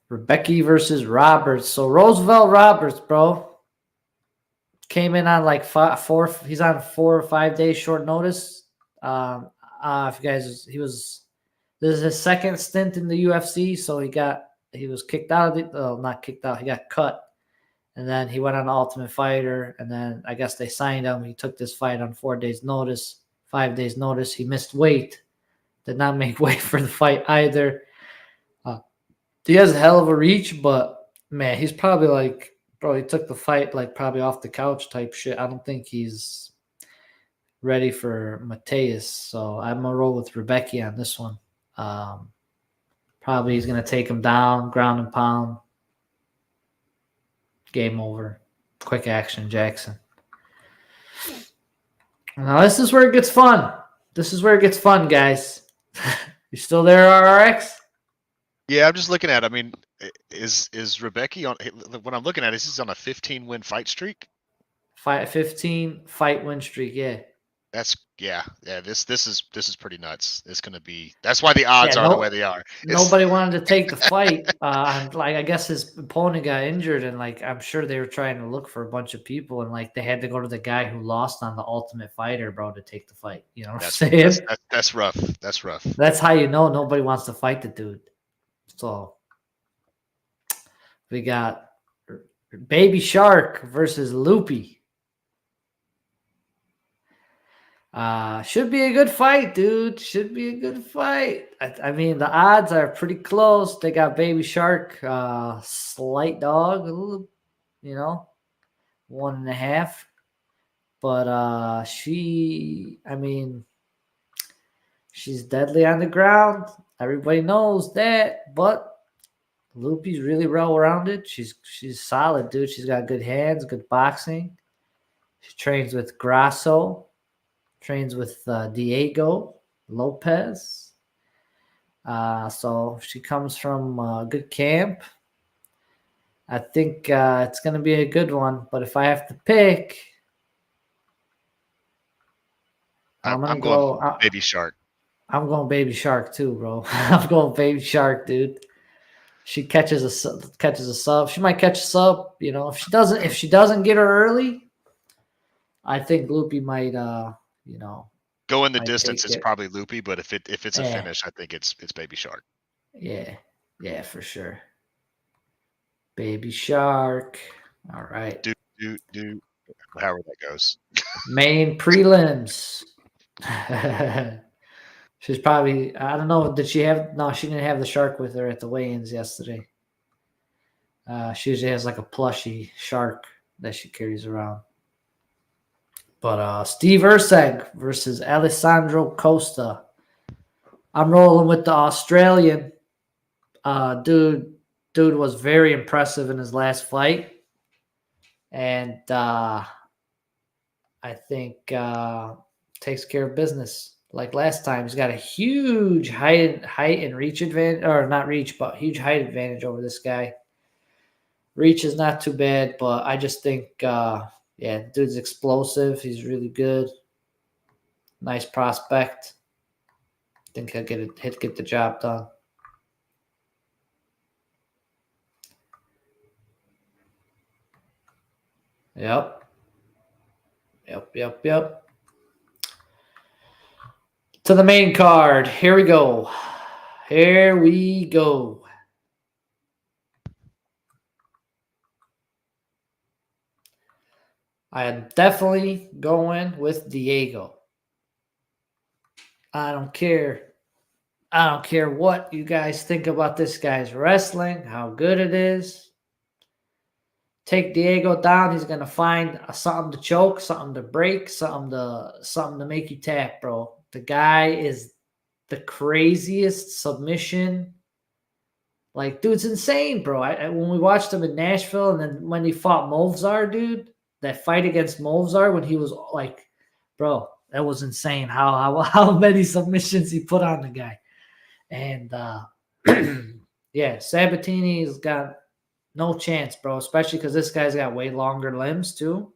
Speaker 1: Rebecca versus Roberts. So Roosevelt Roberts, bro, came in on like four. He's on 4 or 5 days short notice. If you guys, this is his second stint in the UFC. So he was kicked out of the, not kicked out. He got cut, and then he went on Ultimate Fighter, and then I guess they signed him. He took this fight on 4 days notice, 5 days notice. He missed weight, did not make weight for the fight either. He has a hell of a reach, but man, he's probably like, bro, he took the fight like probably off the couch type shit. I don't think he's ready for Mateus. So I'm going to roll with Rebecca on this one. Probably he's going to take him down, ground and pound. Game over. Quick action, Jackson. Now, this is where it gets fun. Guys. You still there, RX?
Speaker 2: Yeah, I'm just looking at it. I mean, Is Rebecca on? When I'm looking at it, he's on a 15-win fight streak.
Speaker 1: 15 fight win streak. Yeah.
Speaker 2: Yeah. This is pretty nuts. It's gonna be. That's why the odds
Speaker 1: Yeah.
Speaker 2: are the way they are. It's
Speaker 1: Nobody wanted to take the fight. And like I guess his opponent got injured, and like I'm sure they were trying to look for a bunch of people, and like they had to go to the guy who lost on the Ultimate Fighter, bro, to take the fight. You know what I'm saying?
Speaker 2: that's rough. That's rough.
Speaker 1: That's how you know nobody wants to fight the dude. So we got Baby Shark versus Loopy. Should be a good fight, dude. Should be a good fight. I mean, the odds are pretty close. They got Baby Shark, slight dog, a little, 1.5. But I mean, she's deadly on the ground. Everybody knows that. But Loopy's really well-rounded. She's solid, dude. She's got good hands, good boxing. She trains with Grasso. Trains with Diego Lopez. So she comes from a good camp. I think it's going to be a good one. But if I have to pick,
Speaker 2: I'm going Baby Shark.
Speaker 1: I'm going Baby Shark too, bro. I'm going Baby Shark, dude. She catches a sub. She might catch a sub. If she doesn't get her early, I think Loopy might
Speaker 2: go in the distance. It's probably Loopy, but if it's a finish, I think it's Baby Shark.
Speaker 1: Yeah, for sure. Baby Shark. All right.
Speaker 2: Do however that goes.
Speaker 1: Main prelims. She's probably, I don't know, did she have, no, she didn't have the shark with her at the weigh-ins yesterday. She usually has like a plushie shark that she carries around. But Steve Erceg versus Alessandro Costa. I'm rolling with the Australian. Dude was very impressive in his last fight. And I think takes care of business. Like last time, he's got a huge height and reach advantage, or not reach, but huge height advantage over this guy. Reach is not too bad, but I just think, dude's explosive. He's really good. Nice prospect. I think he'll get the job done. Yep. To the main card. Here we go. I am definitely going with Diego. I don't care what you guys think about this guy's wrestling, how good it is. Take Diego down. He's gonna find something to choke, something to break, something to make you tap, bro. The guy is the craziest submission. Like, dude's insane, bro. When we watched him in Nashville, and then when he fought Movzar, dude, that fight against Movzar when he was like, bro, that was insane. How many submissions he put on the guy, and Sabatini's got no chance, bro. Especially because this guy's got way longer limbs too.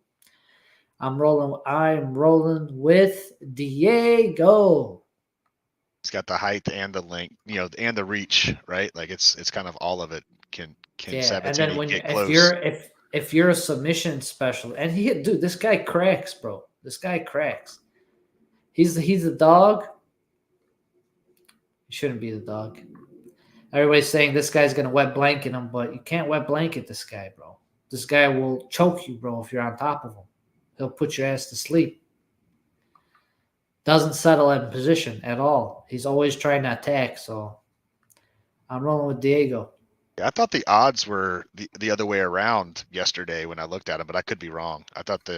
Speaker 1: I'm rolling with Diego.
Speaker 2: He's got the height and the length, and the reach, right? Like it's kind of all of it. Can Sabatini
Speaker 1: and then
Speaker 2: get close?
Speaker 1: If you're a submission specialist, and this guy cracks, bro. This guy cracks. He's the dog. He shouldn't be the dog. Everybody's saying this guy's gonna wet blanket him, but you can't wet blanket this guy, bro. This guy will choke you, bro, if you're on top of him. He'll put your ass to sleep. Doesn't settle in position at all. He's always trying to attack, so I'm rolling with Diego.
Speaker 2: Yeah, I thought the odds were the other way around yesterday when I looked at them, but I could be wrong. I thought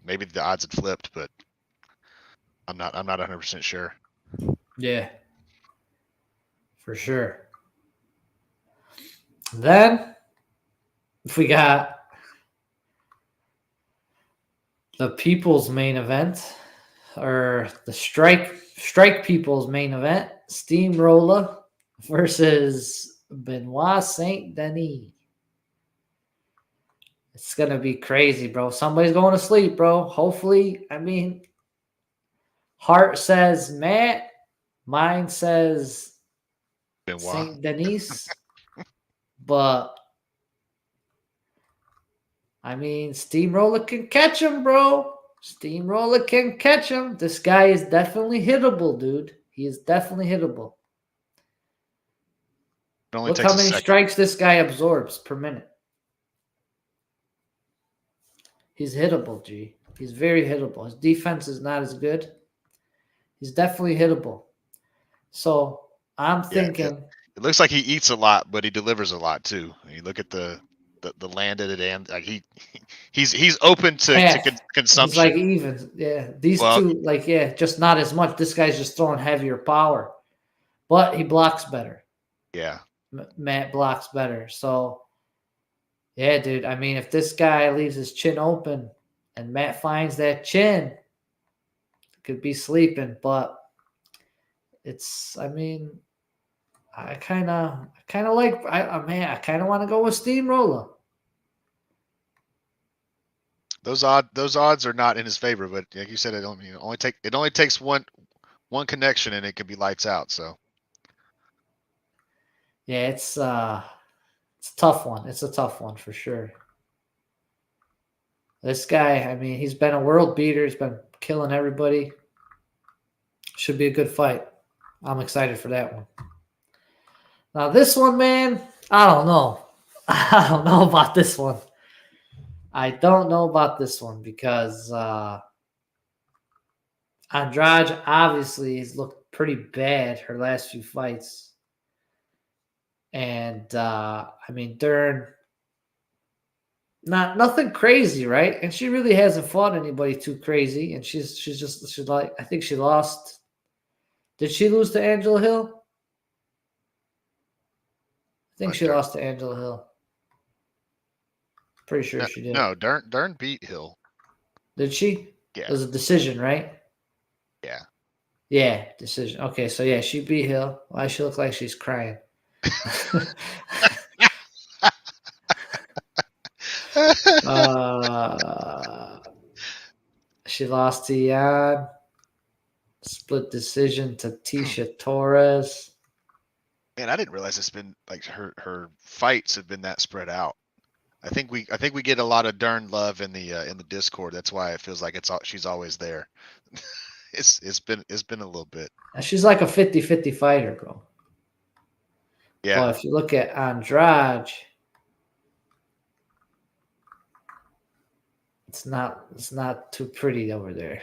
Speaker 2: maybe the odds had flipped, but I'm not 100% sure.
Speaker 1: Yeah, for sure. Then if we got the people's main event, or the strike people's main event, Steamroller versus Benoit Saint Denis. It's gonna be crazy, bro. Somebody's going to sleep, bro. Hopefully, I mean, heart says Matt, mind says
Speaker 2: Benoit.
Speaker 1: Saint Denis, but I mean, Steamroller can catch him, bro. Steamroller can catch him. This guy is definitely hittable, dude. He is definitely hittable.
Speaker 2: It only
Speaker 1: Look
Speaker 2: takes
Speaker 1: how
Speaker 2: a
Speaker 1: many
Speaker 2: second.
Speaker 1: strikes this guy absorbs per minute. He's hittable, G. He's very hittable. His defense is not as good. He's definitely hittable. So I'm
Speaker 2: Yeah,
Speaker 1: thinking,
Speaker 2: it looks like he eats a lot, but he delivers a lot too. You look at the landed and like he's open to
Speaker 1: half. He's like
Speaker 2: consumption.
Speaker 1: even. Yeah. These
Speaker 2: Well,
Speaker 1: two, like, yeah, just not as much. This guy's just throwing heavier power. But he blocks better.
Speaker 2: yeah,
Speaker 1: Matt blocks better. So yeah, dude. I mean, if this guy leaves his chin open and Matt finds that chin, could be sleeping. But it's, I mean, I kind of like, I kind of want to go with Steamroller.
Speaker 2: those odds are not in his favor, but like you said, it only takes one connection and it could be lights out. So
Speaker 1: Yeah, it's a tough one. It's a tough one for sure. This guy, I mean, he's been a world beater. He's been killing everybody. Should be a good fight. I'm excited for that one. Now, this one, man, I don't know. I don't know about this one. I don't know about this one because Andrade obviously has looked pretty bad her last few fights. And I mean, Dern, nothing crazy, right? And she really hasn't fought anybody too crazy. And she's like, I think she lost. Did she lose to Angela Hill? I think she lost to Angela Hill. Pretty sure she did.
Speaker 2: no, Dern beat Hill.
Speaker 1: Did she?
Speaker 2: Yeah,
Speaker 1: It was a decision, right?
Speaker 2: yeah.
Speaker 1: Yeah, decision. Okay, so yeah, she beat Hill. Why she look like she's crying? She lost to Yan. Split decision to Tisha Torres.
Speaker 2: Man, I didn't realize it's been like her fights have been that spread out. I think we get a lot of Dern love in the Discord. That's why it feels like she's always there. It's been a little bit.
Speaker 1: She's like a 50-50 fighter, bro.
Speaker 2: Yeah.
Speaker 1: But if you look at Andrade, it's not too pretty over there.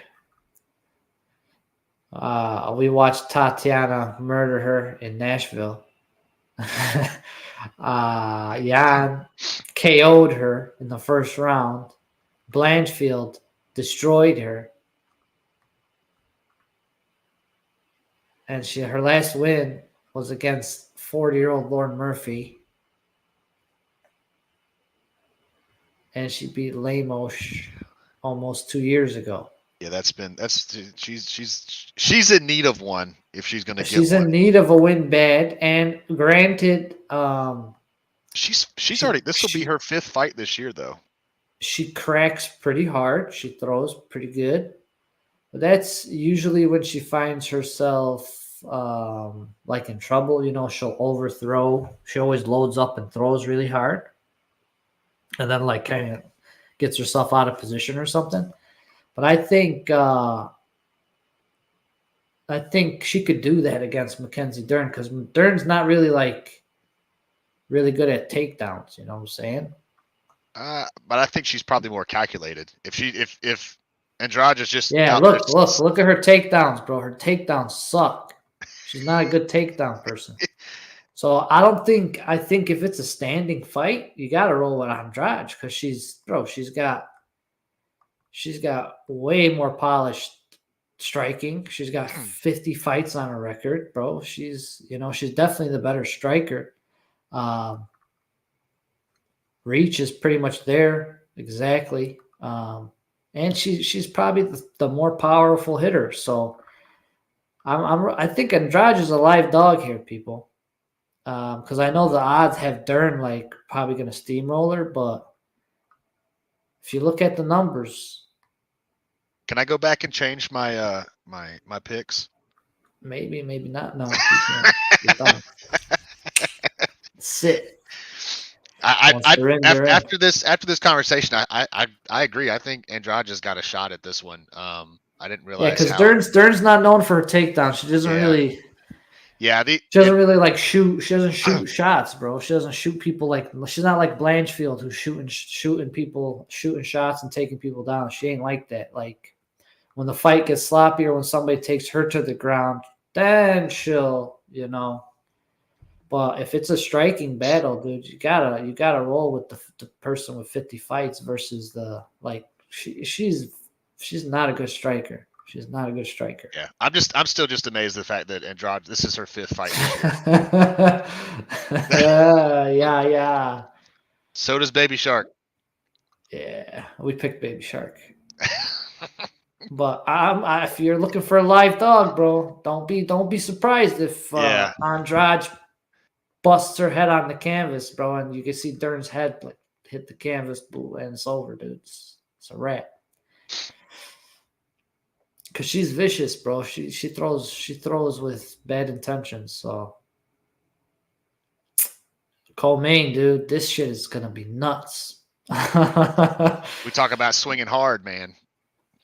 Speaker 1: We watched Tatiana murder her in Nashville. Jan KO'd her in the first round. Blanchfield destroyed her. And her last win was against 40-year-old Lauren Murphy. And she beat Lemos almost 2 years ago.
Speaker 2: Yeah, she's in need of one if she's going to get one.
Speaker 1: She's in need of a win bad. And granted,
Speaker 2: she's already, this will be her 5th fight this year though.
Speaker 1: She cracks pretty hard. She throws pretty good. But that's usually when she finds herself like in trouble. You know, she'll overthrow. She always loads up and throws really hard. And then like kind of gets herself out of position or something. But I think she could do that against Mackenzie Dern because Dern's not really really good at takedowns. You know what I'm saying?
Speaker 2: But I think she's probably more calculated. If Andrade is just
Speaker 1: look at her takedowns, bro. Her takedowns suck. She's not a good takedown person. So I think if it's a standing fight, you got to roll with Andrade because she's got way more polished striking. She's got 50 fights on her record, bro. She's definitely the better striker. Reach is pretty much there, exactly. And she's probably the more powerful hitter. So I think Andrade is a live dog here, people. Because I know the odds have Dern like probably going to steamroller, but if you look at the numbers,
Speaker 2: Can I go back and change my my picks?
Speaker 1: maybe, maybe not. No, you can't. You're done. Sit. Once they're in, they're in.
Speaker 2: After this conversation, I agree. I think Andrade just got a shot at this one. I didn't
Speaker 1: Yeah,
Speaker 2: realize
Speaker 1: because
Speaker 2: how.
Speaker 1: Dern's not known for her takedown. She doesn't
Speaker 2: Yeah,
Speaker 1: really.
Speaker 2: yeah.
Speaker 1: She doesn't really like shoot. She doesn't shoot shots, bro. She doesn't shoot people like. She's not like Blanchfield, who's shooting people, shooting shots and taking people down. She ain't like that. Like when the fight gets sloppy or when somebody takes her to the ground, then she'll, But if it's a striking battle, dude, you gotta roll with the person with 50 fights versus the like. She's not a good striker. She's not a good striker.
Speaker 2: Yeah, I'm still just amazed at the fact that Andrade. This is her 5th fight this year.
Speaker 1: Yeah.
Speaker 2: So does Baby Shark.
Speaker 1: Yeah, we picked Baby Shark. But if you're looking for a live dog, bro, don't be surprised if
Speaker 2: Yeah.
Speaker 1: Andrade busts her head on the canvas, bro, and you can see Dern's head like hit the canvas, and it's over, dude. It's a wrap. Cause she's vicious, bro. She throws with bad intentions. So Co-Main, dude, this shit is gonna be nuts.
Speaker 2: We talk about swinging hard, man.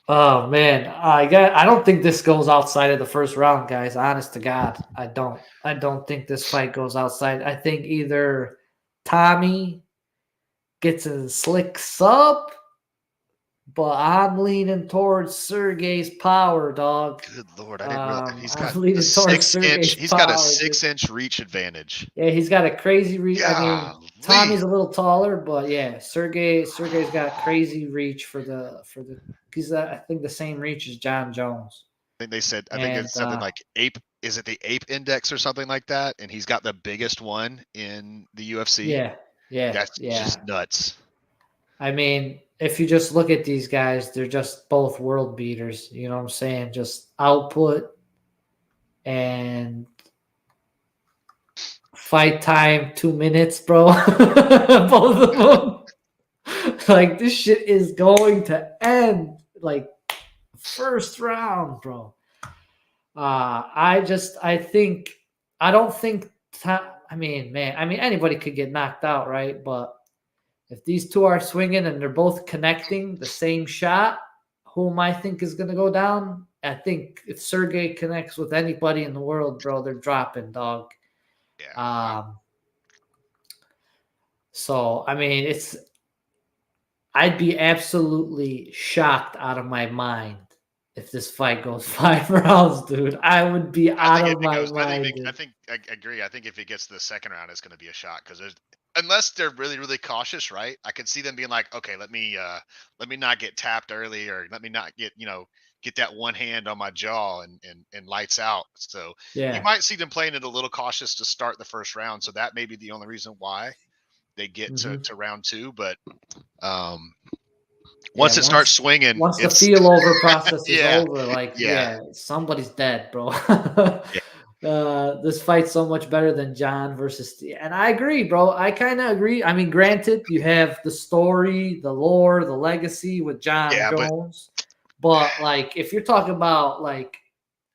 Speaker 1: Oh man, I don't think this goes outside of the first round, guys. Honest to God, I don't think this fight goes outside. I think either Tommy gets a slick sub, but I'm leaning towards Sergey's power, dog.
Speaker 2: Good Lord, I didn't realize he's got
Speaker 1: I'm leaning towards Sergey's
Speaker 2: He's
Speaker 1: power,
Speaker 2: got a
Speaker 1: dude.
Speaker 2: 6-inch reach advantage.
Speaker 1: Yeah, he's got a crazy reach. I mean,
Speaker 2: Golly.
Speaker 1: Tommy's a little taller, but yeah, Sergey's got crazy reach for the. He's I think the same reach as John Jones.
Speaker 2: I think it's something like ape. Is it the ape index or something like that? And he's got the biggest one in the UFC.
Speaker 1: Yeah.
Speaker 2: That's just nuts.
Speaker 1: I mean, if you just look at these guys, they're just both world beaters. You know what I'm saying? Just output and fight time 2 minutes, bro. Both of them. Like this shit is going to end like first round, bro. I don't think. I mean, anybody could get knocked out, right? But if these two are swinging and they're both connecting the same shot, whom I think is going to go down? I think if Sergey connects with anybody in the world, bro, they're dropping, dog.
Speaker 2: Yeah.
Speaker 1: So I mean, I'd be absolutely shocked out of my mind if this fight goes 5 rounds, dude. I would be out of my mind.
Speaker 2: I agree. I think if it gets to the second round, it's going to be a shot because unless they're really, really cautious, right? I could see them being like, okay, let me not get tapped early, or let me not get that one hand on my jaw and lights out. So you might see them playing it a little cautious to start the first round. So that may be the only reason why they get to round 2. But once it starts swinging,
Speaker 1: once the feel over process is over, like somebody's dead, bro. This fight's so much better than John versus Steve. And I agree, bro. I kind of agree. I mean, granted, you have the story, the lore, the legacy with John Jones. But like, if you're talking about like,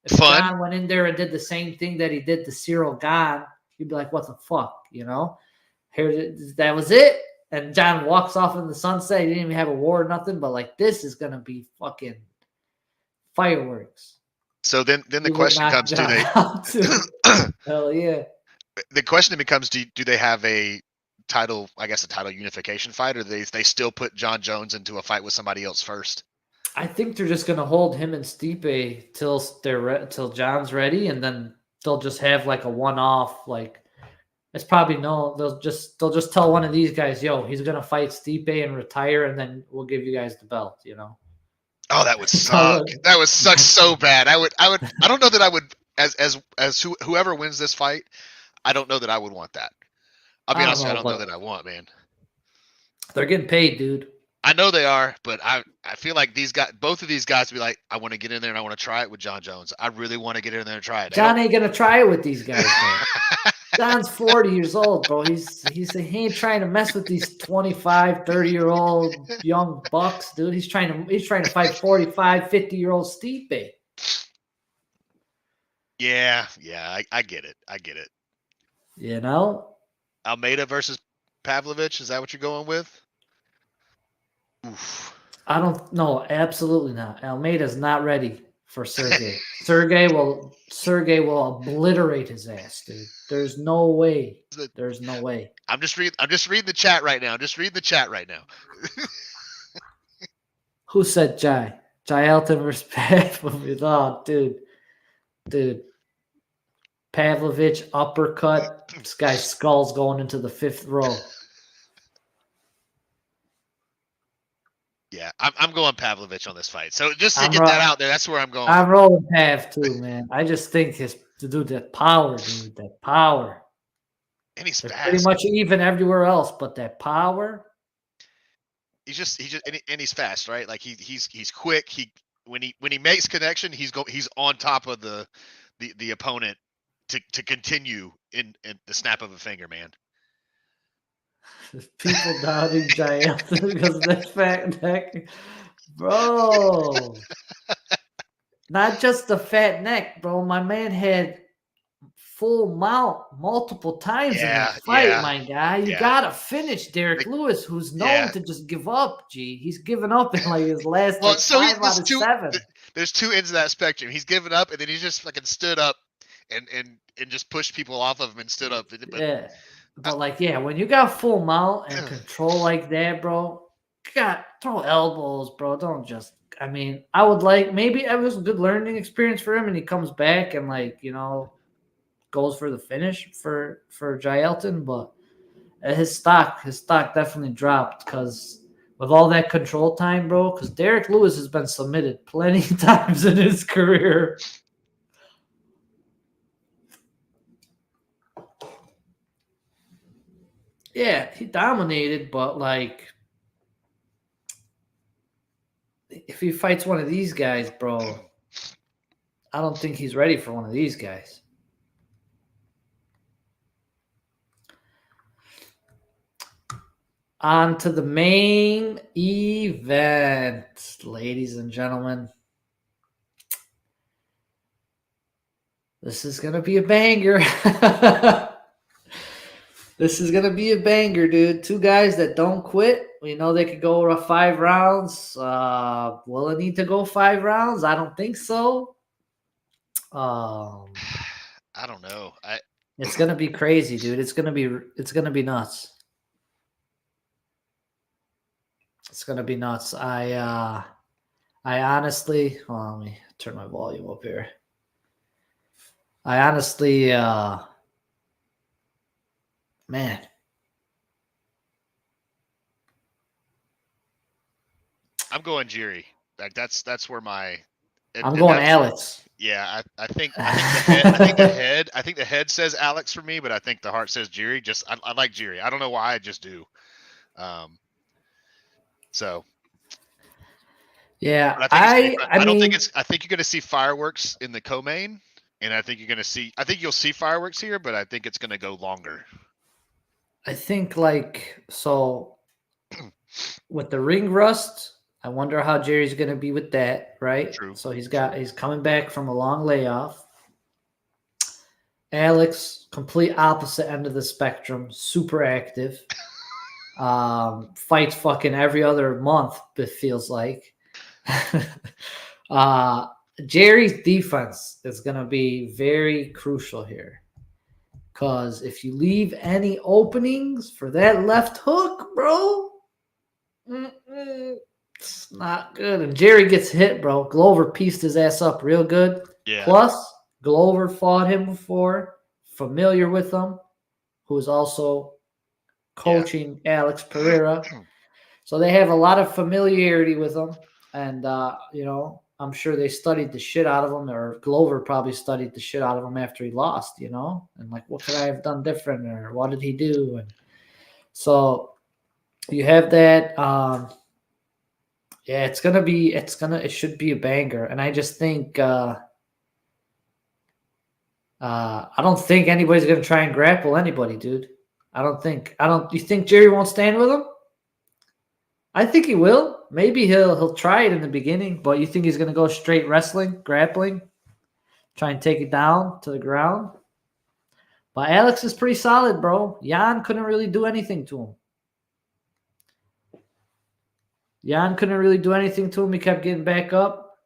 Speaker 1: if
Speaker 2: fun.
Speaker 1: John went in there and did the same thing that he did to Cyril Gane, you'd be like, what the fuck, Here, that was it. And John walks off in the sunset. He didn't even have a war or nothing. But like, this is gonna be fucking fireworks.
Speaker 2: So then the question comes: do they?
Speaker 1: Hell yeah.
Speaker 2: The question becomes: do they have a title? I guess a title unification fight, or they still put John Jones into a fight with somebody else first?
Speaker 1: I think they're just gonna hold him and Stipe till John's ready, and then they'll just have like a one-off. Like it's probably they'll just tell one of these guys, yo, he's gonna fight Stipe and retire, and then we'll give you guys the belt.
Speaker 2: Oh, that would suck. That would suck so bad. I don't know that I would, as whoever wins this fight, I don't know that I would want that. I'll be honest, I don't know that I want, man.
Speaker 1: They're getting paid, dude.
Speaker 2: I know they are, but I feel like both of these guys would be like, I want to get in there and I want to try it with John Jones. I really want to get in there and try it.
Speaker 1: John ain't gonna try it with these guys, man. Don's 40 years old, bro. He ain't trying to mess with these 25, 30-year-old young bucks, dude. He's trying to fight 45, 50-year-old Stipe.
Speaker 2: Yeah, I get it. I get it.
Speaker 1: You know?
Speaker 2: Almeida versus Pavlovich. Is that what you're going with? Oof.
Speaker 1: I don't know. Absolutely not. Almeida's not ready for Sergey. Sergey will obliterate his ass, dude. There's no way. There's no way.
Speaker 2: I'm just reading the chat right now.
Speaker 1: Who said Jai? Jai Elton versus Pavlovich. Oh, dude. Pavlovich uppercut. This guy's skull's going into the 5th row.
Speaker 2: Yeah, I'm going Pavlovich on this fight. So just to get that out there, that's where I'm going.
Speaker 1: I'm rolling Pav too, man. I just think that power, dude. That power.
Speaker 2: And he's fast.
Speaker 1: Pretty much even everywhere else, but that power.
Speaker 2: He's fast, right? Like he's quick. When he makes connection, he's on top of the opponent to continue in the snap of a finger, man.
Speaker 1: People doubting Giant because of that fat neck, bro. Not just the fat neck, bro. My man had full mount multiple times in that fight, my guy. You gotta finish Derek Lewis, who's known to just give up. He's given up in like his last 5 out of 7.
Speaker 2: There's 2 ends of that spectrum. He's given up, and then he's just fucking stood up and just pushed people off of him and stood up.
Speaker 1: But when you got full mount and control like that, bro, throw elbows, bro. Don't just. I mean, I would maybe it was a good learning experience for him, and he comes back and goes for the finish for Jai Elton, but his stock definitely dropped because with all that control time, bro. Because Derek Lewis has been submitted plenty of times in his career. Yeah, he dominated, but if he fights one of these guys, bro, I don't think he's ready for one of these guys. On to the main event, ladies and gentlemen. This is going to be a banger. This is going to be a banger, dude. 2 guys that don't quit. We know they could go 5 rounds. Will it need to go 5 rounds? I don't think so.
Speaker 2: I don't know.
Speaker 1: It's going to be crazy, dude. It's going to be nuts. It's going to be nuts. I honestly, let me turn my volume up here. I honestly, man.
Speaker 2: I'm going Jiri. Like that's where
Speaker 1: I'm going Alex.
Speaker 2: Yeah, I think the head says Alex for me, but I think the heart says Jiri. I like Jiri. I don't know why, I just do. So
Speaker 1: yeah,
Speaker 2: I think you're going to see fireworks in the co-main, and I think you'll see fireworks here, but I think it's going to go longer.
Speaker 1: I think with the ring rust, I wonder how Jerry's going to be with that, right?
Speaker 2: True.
Speaker 1: So he's coming back from a long layoff. Alex, complete opposite end of the spectrum, super active. Fights fucking every other month, it feels like. Jerry's defense is going to be very crucial here. Because if you leave any openings for that left hook, bro, it's not good. And Jerry gets hit, bro. Glover pieced his ass up real good.
Speaker 2: Yeah.
Speaker 1: Plus, Glover fought him before, familiar with him, who is also coaching Alex Pereira. So they have a lot of familiarity with him. And, I'm sure they studied the shit out of him, or Glover probably studied the shit out of him after he lost, and what could I have done different, or what did he do? And so you have that. It should be a banger. And I just think, I don't think anybody's gonna try and grapple anybody, dude. You think Jerry won't stand with him? I think he will. Maybe he'll try it in the beginning, but you think he's gonna go straight wrestling, grappling, try and take it down to the ground? But Alex is pretty solid, bro. Jan couldn't really do anything to him. Jan couldn't really do anything to him. He kept getting back up.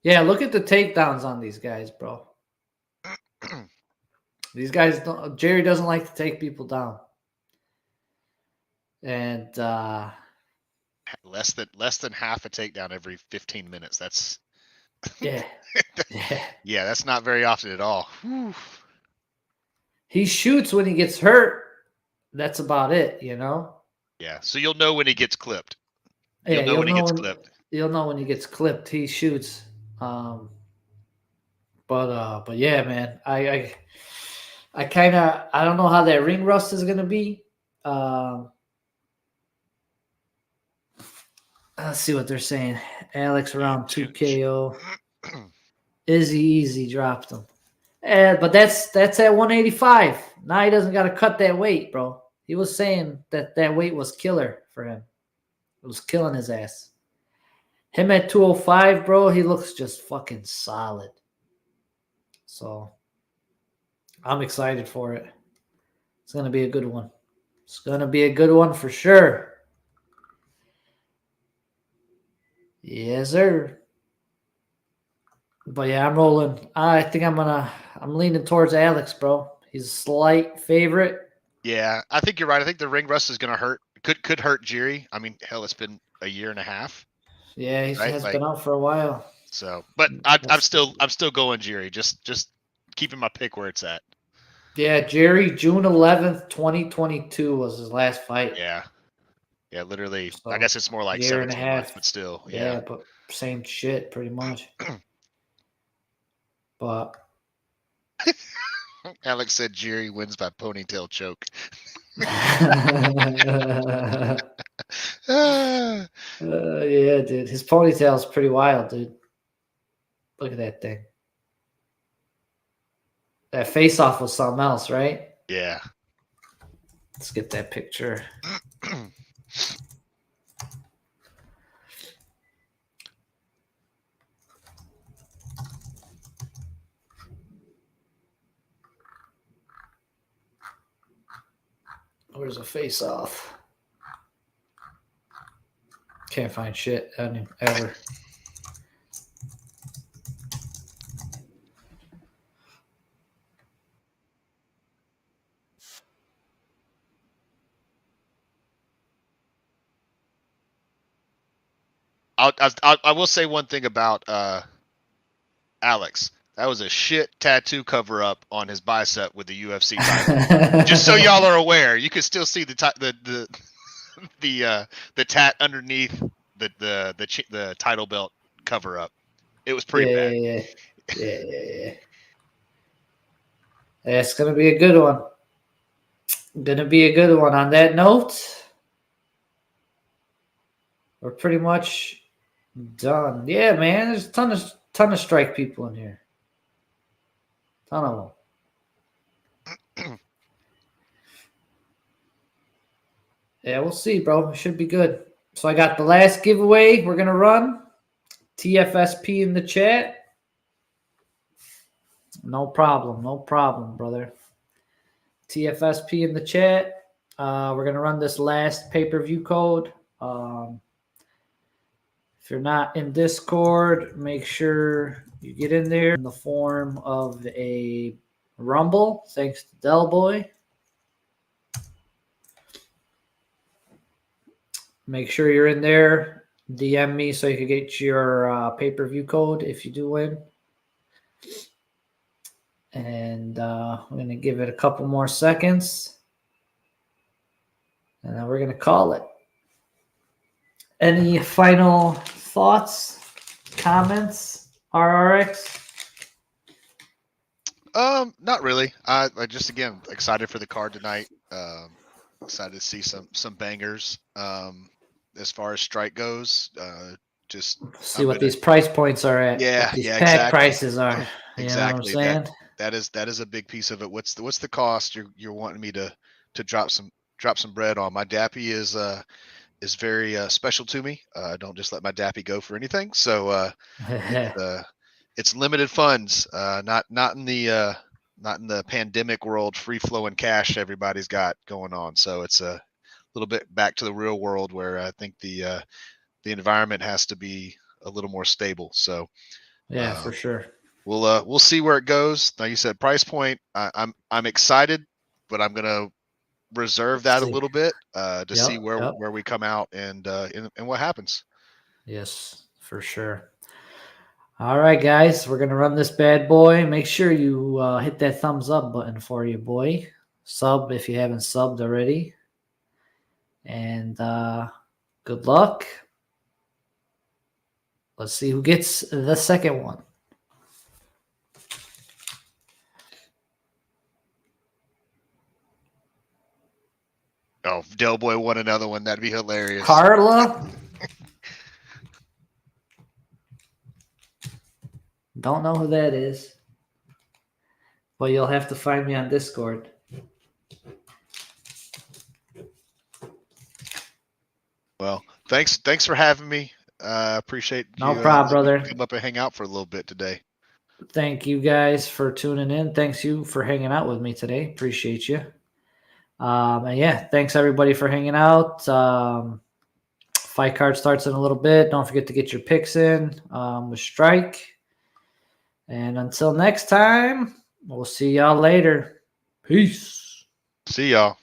Speaker 1: Yeah, look at the takedowns on these guys, bro. These guys don't. Jerry doesn't like to take people down. And
Speaker 2: less than half a takedown every 15 minutes. That's
Speaker 1: yeah.
Speaker 2: yeah, that's not very often at all. Whew.
Speaker 1: He shoots when he gets hurt. That's about it, you know?
Speaker 2: Yeah, so you'll know when he gets clipped.
Speaker 1: You'll know
Speaker 2: when he gets clipped.
Speaker 1: You'll know when he gets clipped. He shoots. But yeah, man. I kind of I don't know how that ring rust is gonna be. Let's see what they're saying. Alex around 2 KO. Izzy easy dropped him. But that's at 185. Now he doesn't got to cut that weight, bro. He was saying that weight was killer for him. It was killing his ass. Him at 205, bro, he looks just fucking solid. So I'm excited for it. It's going to be a good one. It's going to be a good one for sure. Yes, sir. But yeah, I'm rolling. I think I'm leaning towards Alex, bro. He's a slight favorite.
Speaker 2: Yeah, I think you're right. I think the ring rust is going to hurt. Could hurt Jiri. I mean, hell, it's been a year and a half.
Speaker 1: Yeah, he has been out for a while.
Speaker 2: So, but I'm still going Jiri. Just keeping my pick where it's at.
Speaker 1: Yeah, Jerry, June 11th, 2022 was his last fight.
Speaker 2: Yeah, literally. So, I guess it's more like 17 months, but still.
Speaker 1: Yeah, but same shit, pretty much. But
Speaker 2: Alex said Jerry wins by ponytail choke.
Speaker 1: Yeah, dude. His ponytail's pretty wild, dude. Look at that thing. That face-off was something else, right?
Speaker 2: Yeah.
Speaker 1: Let's get that picture. Where's a face-off? Can't find shit ever.
Speaker 2: I will say one thing about Alex. That was a shit tattoo cover up on his bicep with the UFC title. Just so y'all are aware, you can still see the tat underneath the title belt cover up. It was pretty bad.
Speaker 1: Yeah. It's gonna be a good one. Gonna be a good one. On that note, we're pretty much done. Yeah, man. There's a ton of strike people in here. Ton of them. Yeah, we'll see, bro. It should be good. So I got the last giveaway we're gonna run. TFSP in the chat. No problem, brother. TFSP in the chat. We're gonna run this last pay-per-view code. If you're not in Discord, make sure you get in there in the form of a Rumble. Thanks to Del Boy. Make sure you're in there. DM me so you can get your pay-per-view code if you do win. And I'm going to give it a couple more seconds. And then we're going to call it. Any final thoughts, comments, RRX?
Speaker 2: Not really. I just, again, excited for the card tonight. Excited to see some bangers. As far as Strike goes, just
Speaker 1: See
Speaker 2: I'm
Speaker 1: what
Speaker 2: gonna
Speaker 1: these price points are at, what these
Speaker 2: yeah,
Speaker 1: pack
Speaker 2: exactly.
Speaker 1: prices are. You know what I'm
Speaker 2: Exactly.
Speaker 1: saying?
Speaker 2: That is a big piece of it. What's the cost you're wanting me to drop some bread on? My dappy is very special to me. I don't just let my dappy go for anything. So it's it's limited funds. Not in the pandemic world, free flowing cash everybody's got going on. So it's a little bit back to the real world where I think the environment has to be a little more stable. So
Speaker 1: Yeah,
Speaker 2: uh,
Speaker 1: for sure.
Speaker 2: we'll see where it goes. Like you said, price point. I'm excited, but I'm gonna reserve that a
Speaker 1: See.
Speaker 2: little bit to see
Speaker 1: Yep, yep.
Speaker 2: where we come out and what happens.
Speaker 1: Yes, for sure. All right, guys, we're gonna run this bad boy. Make sure you hit that thumbs up button for you, boy. Sub if you haven't subbed already. And good luck. Let's see who gets the second one.
Speaker 2: Oh, if Del Boy won another one, that'd be hilarious.
Speaker 1: Carla. Don't know who that is, but you'll have to find me on Discord.
Speaker 2: Well, thanks for having me. Appreciate
Speaker 1: No
Speaker 2: you
Speaker 1: problem,
Speaker 2: letting me
Speaker 1: brother.
Speaker 2: come up and hang out for a little bit today.
Speaker 1: Thank you guys for tuning in. Thanks you for hanging out with me today. Appreciate you. And yeah, thanks everybody for hanging out. Fight card starts in a little bit. Don't forget to get your picks in with Strike. And until next time, we'll see y'all later. Peace.
Speaker 2: See y'all.